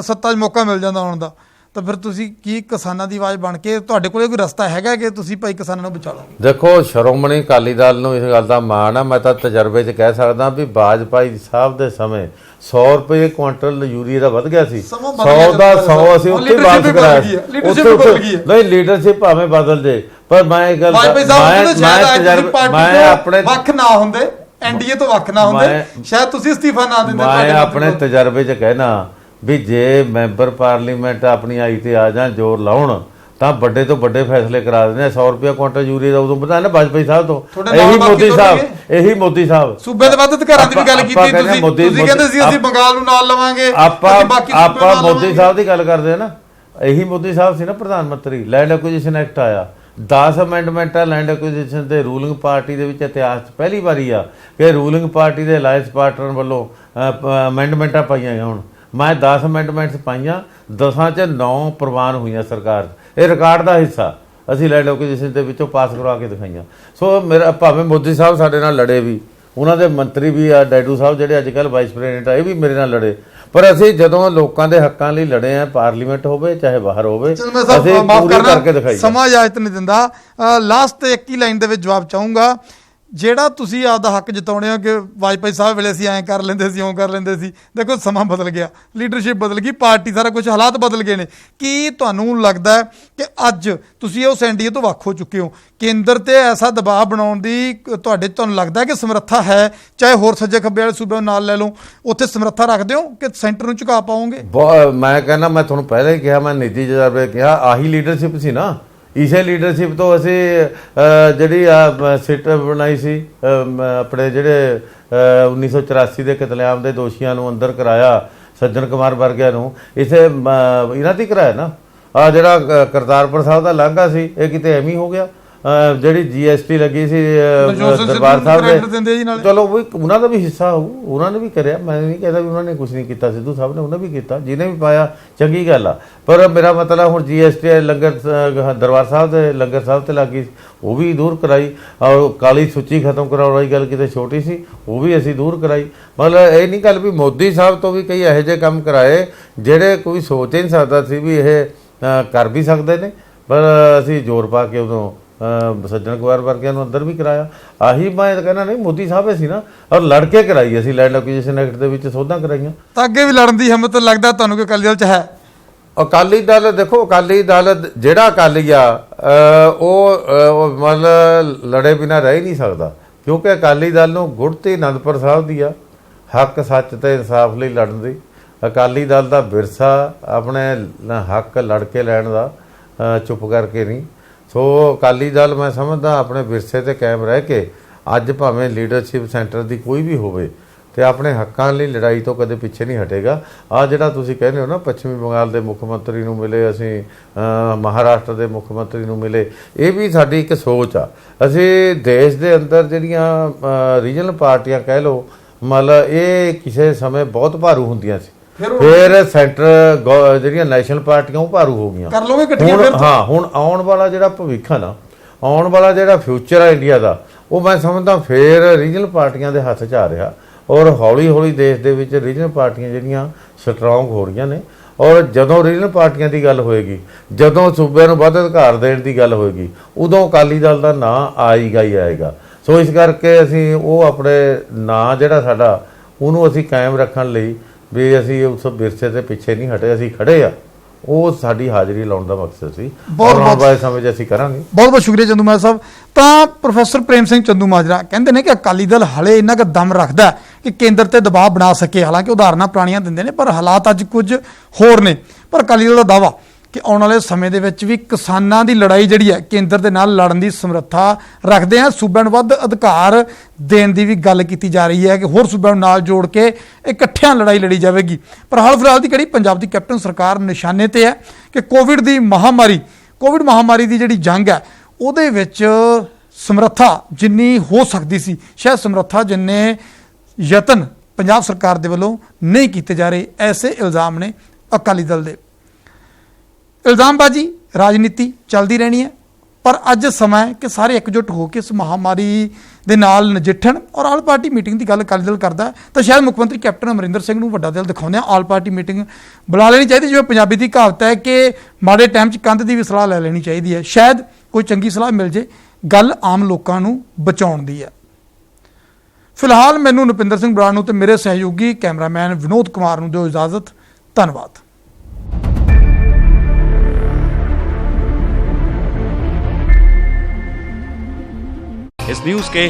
ਸੱਤਾ 'ਚ ਮੌਕਾ ਮਿਲ ਜਾਂਦਾ ਆਉਣ ਦਾ, ਤਾਂ ਫਿਰ ਤੁਸੀਂ ਕੀ ਕਿਸਾਨਾਂ ਦੀ ਆਵਾਜ਼ ਬਣ ਕੇ, ਤੁਹਾਡੇ ਕੋਲ ਕੋਈ ਰਸਤਾ ਹੈਗਾ ਕਿ ਤੁਸੀਂ ਭਾਈ ਕਿਸਾਨਾਂ ਨੂੰ ਬਚਾ ਲਓ? ਦੇਖੋ, ਸ਼੍ਰੋਮਣੀ ਅਕਾਲੀ ਦਲ ਨੂੰ ਇਸ ਗੱਲ ਦਾ ਮਾਣ ਆ। ਮੈਂ ਤਾਂ ਤਜਰਬੇ 'ਚ ਕਹਿ ਸਕਦਾ ਵੀ ਵਾਜਪਾਈ ਸਾਹਿਬ ਦੇ ਸਮੇਂ 100 ਰੁਪਏ ਕੁਇੰਟਲ ਯੂਰੀਆ ਦਾ ਵੱਧ ਗਿਆ ਸੀ, 100 ਦਾ 100 ਅਸੀਂ ਉੱਥੇ ਵਾਪਸ ਕਰਾਇਆ ਸੀ। ਨਹੀਂ, ਲੀਡਰਸ਼ਿਪ ਭਾਵੇਂ ਬਦਲ ਜੇ, ਪਰ ਮੈਂ ਇਹ ਗੱਲ ਮੈਂ ਆਪਣੇ ਵੱਖ ਨਾ ਹੁੰਦੇ, ਐਨਡੀਏ ਤੋਂ ਵੱਖ ਨਾ ਹੁੰਦੇ, ਸ਼ਾਇਦ ਤੁਸੀਂ ਅਸਤੀਫਾ ਨਾ ਦਿੰਦੇ। ਮੈਂ ਆਪਣੇ ਤਜਰਬੇ 'ਚ ਕਹਿਣਾ ਵੀ ਜੇ ਮੈਂਬਰ ਪਾਰਲੀਮੈਂਟ ਆਪਣੀ ਆਈ ਤੇ ਆ ਜਾਂ ਜ਼ੋਰ ਲਾਉਣ ਤਾਂ ਵੱਡੇ ਤੋਂ ਵੱਡੇ ਫੈਸਲੇ ਕਰਾ ਦਿੰਦੇ ਆ। 100 ਰੁਪਏ ਕੁਇੰਟਲ ਯੂਰੀਆ ਦਾ ਉਦੋਂ ਪਤਾ ਨਾ ਵਾਜਪਾਈ ਸਾਹਿਬ ਤੋਂ, ਇਹੀ ਮੋਦੀ ਸਾਹਿਬ ਸੂਬੇ ਦੇ ਵੱਧ ਅਧਿਕਾਰਾਂ ਦੀ ਵੀ ਗੱਲ ਕੀਤੀ। ਤੁਸੀਂ ਕਹਿੰਦੇ ਸੀ ਅਸੀਂ ਬੰਗਾਲ ਨੂੰ ਨਾਲ ਲਵਾਂਗੇ, ਆਪਾਂ ਮੋਦੀ ਸਾਹਿਬ ਦੀ ਗੱਲ ਕਰਦੇ ਆ ਨਾ। ਇਹੀ ਮੋਦੀ ਸਾਹਿਬ ਸੀ ਨਾ ਪ੍ਰਧਾਨ ਮੰਤਰੀ। ਲੈਂਡ ਐਕੁਜੀਸ਼ਨ ਐਕਟ ਆਇਆ, 10 ਅਮੈਂਡਮੈਂਟ ਆ ਲੈਂਡ ਐਕੁਜੀਸ਼ਨ ਤੇ। ਰੂਲਿੰਗ ਪਾਰਟੀ ਦੇ ਵਿੱਚ ਇਤਿਹਾਸ 'ਚ ਪਹਿਲੀ ਵਾਰੀ ਆ ਕਿ ਰੂਲਿੰਗ ਪਾਰਟੀ ਦੇ ਅਲਾਇੰਸ ਪਾਰਟਨਰ ਵੱਲੋਂ ਅਮੈਂਡਮੈਂਟਾਂ ਪਾਈਆਂ। ਹੁਣ ਮੈਂ 10 ਅਮੈਂਡਮੈਂਟਸ ਪਾਈਆਂ, 10 'ਚ 9 ਪ੍ਰਵਾਨ ਹੋਈਆਂ ਸਰਕਾਰ। ਇਹ ਰਿਕਾਰਡ ਦਾ ਹਿੱਸਾ ਅਸੀਂ ਲੈਂਡ ਐਕੁਜੀਸ਼ਨ ਦੇ ਵਿੱਚੋਂ ਪਾਸ ਕਰਵਾ ਕੇ ਦਿਖਾਈਆਂ। ਸੋ ਮੇਰਾ ਭਾਵੇਂ ਮੋਦੀ ਸਾਹਿਬ ਸਾਡੇ ਨਾਲ ਲੜੇ ਵੀ, ਉਹਨਾਂ ਦੇ ਮੰਤਰੀ ਵੀ ਆ ਡੈਡੂ ਸਾਹਿਬ ਜਿਹੜੇ ਅੱਜ ਕੱਲ੍ਹ ਵਾਈਸ ਪ੍ਰੈਜ਼ੀਡੈਂਟ ਆ, ਇਹ ਵੀ ਮੇਰੇ ਨਾਲ ਲੜੇ, ਪਰ ਅਸੀਂ ਜਦੋਂ ਲੋਕਾਂ ਦੇ ਹੱਕਾਂ ਲਈ ਲੜੇ ਆ, ਪਾਰਲੀਮੈਂਟ ਹੋਵੇ ਚਾਹੇ ਬਾਹਰ ਹੋਵੇ, ਅਸੀਂ ਪੂਰੀ ਕਰਕੇ ਦਿਖਾਈ। ਸਮਾਂ ਇਜਾਜ਼ਤ ਨਹੀਂ ਦਿੰਦਾ। ਲਾਸਟ ਤੇ ਇੱਕ ਹੀ ਲਾਈਨ ਦੇ ਵਿੱਚ ਜਵਾਬ ਚਾਹੂੰਗਾ, ਜਿਹੜਾ ਤੁਸੀਂ ਆਪਦਾ ਹੱਕ ਜਤਾਉਣੇ ਹੋ ਕਿ ਵਾਜਪਾਈ ਸਾਹਿਬ ਵੇਲੇ ਅਸੀਂ ਐਂ ਕਰ ਲੈਂਦੇ ਸੀ, ਉਹ ਕਰ ਲੈਂਦੇ ਸੀ। ਦੇਖੋ, ਸਮਾਂ ਬਦਲ ਗਿਆ, ਲੀਡਰਸ਼ਿਪ ਬਦਲ ਗਈ, ਪਾਰਟੀ, ਸਾਰਾ ਕੁਝ, ਹਾਲਾਤ ਬਦਲ ਗਏ ਨੇ। ਕੀ ਤੁਹਾਨੂੰ ਲੱਗਦਾ ਹੈ ਕਿ ਅੱਜ ਤੁਸੀਂ ਉਸ ਐਨਡੀਏ ਤੋਂ ਵੱਖ ਹੋ ਚੁੱਕੇ ਹੋ, ਕੇਂਦਰ ਤੇ ਐਸਾ ਦਬਾਅ ਬਣਾਉਣ ਦੀ ਤੁਹਾਨੂੰ ਲੱਗਦਾ ਹੈ ਕਿ ਸਮਰੱਥਾ ਹੈ? ਚਾਹੇ ਹੋਰ ਸੱਜੇ ਖੱਬੇ ਵਾਲੇ ਸੂਬਿਆਂ ਨਾਲ ਲੈ ਲਓ, ਉੱਥੇ ਸਮਰੱਥਾ ਰੱਖਦੇ ਹੋ ਕਿ ਸੈਂਟਰ ਨੂੰ ਝੁਕਾ ਪਾਓਗੇ? ਮੈਂ ਕਹਿੰਦਾ, ਮੈਂ ਤੁਹਾਨੂੰ ਪਹਿਲਾਂ ਹੀ ਕਿਹਾ, ਮੈਂ ਨਿੱਜੀ ਤਜਰਬੇ ਕਿਹਾ, ਆਹੀ ਲੀਡਰਸ਼ਿਪ ਸੀ ਨਾ। ਇਸੇ ਲੀਡਰਸ਼ਿਪ ਤੋਂ ਅਸੀਂ ਜਿਹੜੀ ਸਿੱਟ ਬਣਾਈ ਸੀ, ਆਪਣੇ ਜਿਹੜੇ 1984 ਦੇ ਕਤਲੇਆਮ ਦੇ ਦੋਸ਼ੀਆਂ ਨੂੰ ਅੰਦਰ ਕਰਾਇਆ, ਸੱਜਣ ਕੁਮਾਰ ਵਰਗਿਆਂ ਨੂੰ, ਇਸੇ ਇਹਨਾਂ ਦੀ ਕਰਾਇਆ ਨਾ। ਆ ਜਿਹੜਾ ਕਰਤਾਰਪੁਰ ਸਾਹਿਬ ਦਾ ਲਾਂਘਾ ਸੀ, ਇਹ ਕਿਤੇ ਐਵੇਂ ਹੋ ਗਿਆ। ਜਿਹੜੀ GST ਲੱਗੀ ਸੀ ਦਰਬਾਰ ਸਾਹਿਬ ਦੇ, ਚਲੋ ਉਹਨਾਂ ਦਾ ਵੀ ਹਿੱਸਾ ਹੋਊ, ਉਹਨਾਂ ਨੇ ਵੀ ਕਰਿਆ। ਮੈਂ ਨਹੀਂ ਕਹਿੰਦਾ ਵੀ ਉਹਨਾਂ ਨੇ ਕੁਝ ਨਹੀਂ ਕੀਤਾ, ਸਿੱਧੂ ਸਾਹਿਬ ਨੇ ਉਹਨਾਂ ਵੀ ਕੀਤਾ, ਜਿਹਨੇ ਵੀ ਪਾਇਆ ਚੰਗੀ ਗੱਲ ਆ। ਪਰ ਮੇਰਾ ਮਤਲਬ ਹੁਣ GST ਲੰਗਰ ਦਰਬਾਰ ਸਾਹਿਬ ਦੇ ਲੰਗਰ ਸਾਹਿਬ ਤੇ ਲੱਗੀ, ਉਹ ਵੀ ਦੂਰ ਕਰਾਈ। ਔਰ ਕਾਲੀ ਸੂਚੀ ਖਤਮ ਕਰਾਉਣ ਵਾਲੀ ਗੱਲ ਕਿਤੇ ਛੋਟੀ ਸੀ, ਉਹ ਵੀ ਅਸੀਂ ਦੂਰ ਕਰਾਈ। ਮਤਲਬ ਇਹ ਨਹੀਂ ਗੱਲ ਵੀ ਮੋਦੀ ਸਾਹਿਬ ਤੋਂ ਵੀ ਕਈ ਇਹੋ ਜਿਹੇ ਕੰਮ ਕਰਾਏ ਜਿਹੜੇ ਕੋਈ ਸੋਚ ਹੀ ਨਹੀਂ ਸਕਦਾ ਸੀ ਵੀ ਇਹ ਕਰ ਵੀ ਸਕਦੇ ਨੇ, ਪਰ ਅਸੀਂ ਜ਼ੋਰ ਪਾ ਕੇ ਉਦੋਂ ਸੱਜਣ ਕੁਮਾਰ ਵਰਗਿਆਂ ਨੂੰ ਅੰਦਰ ਵੀ ਕਰਾਇਆ। ਆਹੀ ਮੈਂ ਕਹਿੰਦਾ, ਨਹੀਂ ਮੋਦੀ ਸਾਹਿਬ ਸੀ ਨਾ, ਔਰ ਲੜ ਕੇ ਕਰਾਈ ਅਸੀਂ ਲੈਂਡ ਐਕੁਜੀਸ਼ਨ ਐਕਟ ਦੇ ਵਿੱਚ ਸੋਧਾਂ ਕਰਾਈਆਂ। ਤਾਂ ਅੱਗੇ ਵੀ ਲੜਨ ਦੀ ਹਿੰਮਤ ਲੱਗਦਾ ਤੁਹਾਨੂੰ ਕਿ ਅਕਾਲੀ ਦਲ 'ਚ ਹੈ? ਅਕਾਲੀ ਦਲ, ਦੇਖੋ ਅਕਾਲੀ ਦਲ ਜਿਹੜਾ ਅਕਾਲੀ ਆ ਉਹ ਮਤਲਬ ਲੜੇ ਬਿਨਾਂ ਰਹਿ ਹੀ ਨਹੀਂ ਸਕਦਾ, ਕਿਉਂਕਿ ਅਕਾਲੀ ਦਲ ਨੂੰ ਗੁੜਤੀ ਅਨੰਦਪੁਰ ਸਾਹਿਬ ਦੀ ਆ, ਹੱਕ ਸੱਚ ਤੇ ਇਨਸਾਫ ਲਈ ਲੜਨ ਦੀ। ਅਕਾਲੀ ਦਲ ਦਾ ਵਿਰਸਾ ਆਪਣੇ ਹੱਕ ਲੜ ਕੇ ਲੈਣ ਦਾ, ਚੁੱਪ ਕਰਕੇ ਨਹੀਂ। ਸੋ ਅਕਾਲੀ ਦਲ ਮੈਂ ਸਮਝਦਾ ਆਪਣੇ ਵਿਰਸੇ ਤੇ ਕਾਇਮ ਰਹਿ ਕੇ, ਅੱਜ ਭਾਵੇਂ ਲੀਡਰਸ਼ਿਪ ਸੈਂਟਰ ਦੀ ਕੋਈ ਵੀ ਹੋਵੇ ਤੇ ਆਪਣੇ ਹੱਕਾਂ ਲਈ ਲੜਾਈ ਤੋਂ ਕਦੇ ਪਿੱਛੇ ਨਹੀਂ ਹਟੇਗਾ। ਆ ਜਿਹੜਾ ਤੁਸੀਂ ਕਹਿੰਦੇ ਹੋ ਨਾ ਪੱਛਮੀ ਬੰਗਾਲ ਦੇ ਮੁੱਖ ਮੰਤਰੀ ਨੂੰ ਮਿਲੇ, ਅਸੀਂ ਮਹਾਰਾਸ਼ਟਰ ਦੇ ਮੁੱਖ ਮੰਤਰੀ ਨੂੰ ਮਿਲੇ, ਇਹ ਵੀ ਸਾਡੀ ਇੱਕ ਸੋਚ ਆ। ਅਸੀਂ ਦੇਸ਼ ਦੇ ਅੰਦਰ ਜਿਹੜੀਆਂ ਰੀਜਨਲ ਪਾਰਟੀਆਂ ਕਹਿ ਲਓ, ਮਤਲਬ ਇਹ ਕਿਸੇ ਸਮੇਂ ਬਹੁਤ ਭਾਰੂ ਹੁੰਦੀਆਂ ਸੀ, ਫਿਰ ਸੈਂਟਰ ਜਿਹੜੀਆਂ ਨੈਸ਼ਨਲ ਪਾਰਟੀਆਂ ਉਹ ਭਾਰੂ ਹੋ ਗਈਆਂ। ਕਰ ਲੋਗੇ ਇਕੱਠੀਆਂ ਫਿਰ? ਹਾਂ, ਹੁਣ ਆਉਣ ਵਾਲਾ ਜਿਹੜਾ ਭਵਿੱਖ ਆ ਨਾ, ਆਉਣ ਵਾਲਾ ਜਿਹੜਾ ਫਿਊਚਰ ਆ ਇੰਡੀਆ ਦਾ, ਉਹ ਮੈਂ ਸਮਝਦਾ ਫਿਰ ਰੀਜਨਲ ਪਾਰਟੀਆਂ ਦੇ ਹੱਥ 'ਚ ਆ ਰਿਹਾ। ਔਰ ਹੌਲੀ ਹੌਲੀ ਦੇਸ਼ ਦੇ ਵਿੱਚ ਰੀਜਨਲ ਪਾਰਟੀਆਂ ਜਿਹੜੀਆਂ ਸਟਰੋਂਗ ਹੋ ਰਹੀਆਂ ਨੇ। ਔਰ ਜਦੋਂ ਰੀਜਨਲ ਪਾਰਟੀਆਂ ਦੀ ਗੱਲ ਹੋਏਗੀ, ਜਦੋਂ ਸੂਬਿਆਂ ਨੂੰ ਵੱਧ ਅਧਿਕਾਰ ਦੇਣ ਦੀ ਗੱਲ ਹੋਏਗੀ, ਉਦੋਂ ਅਕਾਲੀ ਦਲ ਦਾ ਨਾਂ ਆਏਗਾ ਹੀ ਆਏਗਾ। ਸੋ ਇਸ ਕਰਕੇ ਅਸੀਂ ਉਹ ਆਪਣੇ ਨਾਂ ਜਿਹੜਾ ਸਾਡਾ, ਉਹਨੂੰ ਅਸੀਂ ਕਾਇਮ ਰੱਖਣ ਲਈ ਵੀ ਅਸੀਂ ਉਸ ਵਿਰਸੇ ਦੇ ਪਿੱਛੇ ਨਹੀਂ ਹਟੇ, ਅਸੀਂ ਖੜੇ ਆ। ਉਹ ਸਾਡੀ ਹਾਜ਼ਰੀ ਲਾਉਣ ਦਾ ਮਕਸਦ ਸੀ। ਆਉਣ ਵਾਲੇ ਸਮੇਂ 'ਚ ਅਸੀਂ ਕਰਾਂਗੇ। ਬਹੁਤ ਬਹੁਤ ਸ਼ੁਕਰੀਆ ਚੰਦੂਮਾਜਰਾ ਸਾਹਿਬ। ਤਾਂ ਪ੍ਰੋਫੈਸਰ ਪ੍ਰੇਮ ਸਿੰਘ ਚੰਦੂਮਾਜਰਾ ਕਹਿੰਦੇ ਨੇ ਕਿ ਅਕਾਲੀ ਦਲ ਹਲੇ ਇੰਨਾ ਕੁ ਦਮ ਰੱਖਦਾ ਕਿ ਕੇਂਦਰ ਤੇ ਦਬਾਅ ਬਣਾ ਸਕੇ। ਹਾਲਾਂਕਿ ਉਦਾਹਰਨਾਂ ਪੁਰਾਣੀਆਂ ਦਿੰਦੇ ਨੇ, ਪਰ ਹਾਲਾਤ ਅੱਜ ਕੁਝ ਹੋਰ ਨੇ। ਪਰ ਅਕਾਲੀ ਦਲ ਦਾ ਦਾਅਵਾ ਕਿ ਆਉਣ ਵਾਲੇ ਸਮੇਂ ਦੇ ਵਿੱਚ ਵੀ ਕਿਸਾਨਾਂ ਦੀ ਲੜਾਈ ਜਿਹੜੀ ਹੈ ਕੇਂਦਰ ਦੇ ਨਾਲ ਲੜਨ ਦੀ ਸਮਰੱਥਾ ਰੱਖਦੇ ਆ। ਸੂਬਿਆਂ ਨੂੰ ਵੱਧ ਅਧਿਕਾਰ ਦੇਣ ਦੀ ਵੀ ਗੱਲ ਕੀਤੀ ਜਾ ਰਹੀ ਹੈ ਕਿ ਹੋਰ ਸੂਬਿਆਂ ਨੂੰ ਨਾਲ ਜੋੜ ਕੇ ਇਕੱਠਿਆਂ ਲੜਾਈ ਲੜੀ ਜਾਵੇਗੀ। ਪਰ ਹਾਲ ਫਿਲਹਾਲ ਦੀ ਘੜੀ ਪੰਜਾਬ ਦੀ ਕੈਪਟਨ ਸਰਕਾਰ ਨਿਸ਼ਾਨੇ ਤੇ ਹੈ ਕਿ ਕੋਵਿਡ ਮਹਾਮਾਰੀ ਦੀ ਜਿਹੜੀ ਜੰਗ ਹੈ ਉਹਦੇ ਵਿੱਚ ਸਮਰੱਥਾ ਜਿੰਨੀ ਹੋ ਸਕਦੀ ਸੀ, ਸ਼ਾਇਦ ਸਮਰੱਥਾ ਜਿੰਨੇ ਯਤਨ ਪੰਜਾਬ ਸਰਕਾਰ ਦੇ ਵੱਲੋਂ ਨਹੀਂ ਕੀਤੇ ਜਾ ਰਹੇ। ਐਸੇ ਇਲਜ਼ਾਮ ਨੇ ਅਕਾਲੀ ਦਲ ਦੇ। ਇਲਜ਼ਾਮਬਾਜ਼ੀ ਰਾਜਨੀਤੀ ਚੱਲਦੀ ਰਹਿਣੀ ਹੈ, ਪਰ ਅੱਜ ਸਮਾਂ ਹੈ ਕਿ ਸਾਰੇ ਇਕਜੁੱਟ ਹੋ ਕੇ ਇਸ ਮਹਾਮਾਰੀ ਦੇ ਨਾਲ ਨਜਿੱਠਣ। ਔਰ ਆਲ ਪਾਰਟੀ ਮੀਟਿੰਗ ਦੀ ਗੱਲ ਅਕਾਲੀ ਦਲ ਕਰਦਾ ਤਾਂ ਸ਼ਾਇਦ ਮੁੱਖ ਮੰਤਰੀ ਕੈਪਟਨ ਅਮਰਿੰਦਰ ਸਿੰਘ ਨੂੰ ਵੱਡਾ ਦਿਲ ਦਿਖਾਉਂਦੇ ਆ ਆਲ ਪਾਰਟੀ ਮੀਟਿੰਗ ਬੁਲਾ ਲੈਣੀ ਚਾਹੀਦੀ। ਜਿਵੇਂ ਪੰਜਾਬੀ ਦੀ ਕਹਾਵਤ ਹੈ ਕਿ ਮਾੜੇ ਟਾਈਮ 'ਚ ਕੰਧ ਦੀ ਵੀ ਸਲਾਹ ਲੈ ਲੈਣੀ ਚਾਹੀਦੀ ਹੈ। ਸ਼ਾਇਦ ਕੋਈ ਚੰਗੀ ਸਲਾਹ ਮਿਲ ਜੇ, ਗੱਲ ਆਮ ਲੋਕਾਂ ਨੂੰ ਬਚਾਉਣ ਦੀ ਹੈ। ਫਿਲਹਾਲ ਮੈਨੂੰ ਨੁਪਿੰਦਰ ਸਿੰਘ ਬਰਾੜ ਨੂੰ ਤੇ ਮੇਰੇ ਸਹਿਯੋਗੀ ਕੈਮਰਾਮੈਨ ਵਿਨੋਦ ਕੁਮਾਰ ਨੂੰ ਦਿਓ ਇਜਾਜ਼ਤ। ਧੰਨਵਾਦ। इस न्यूज के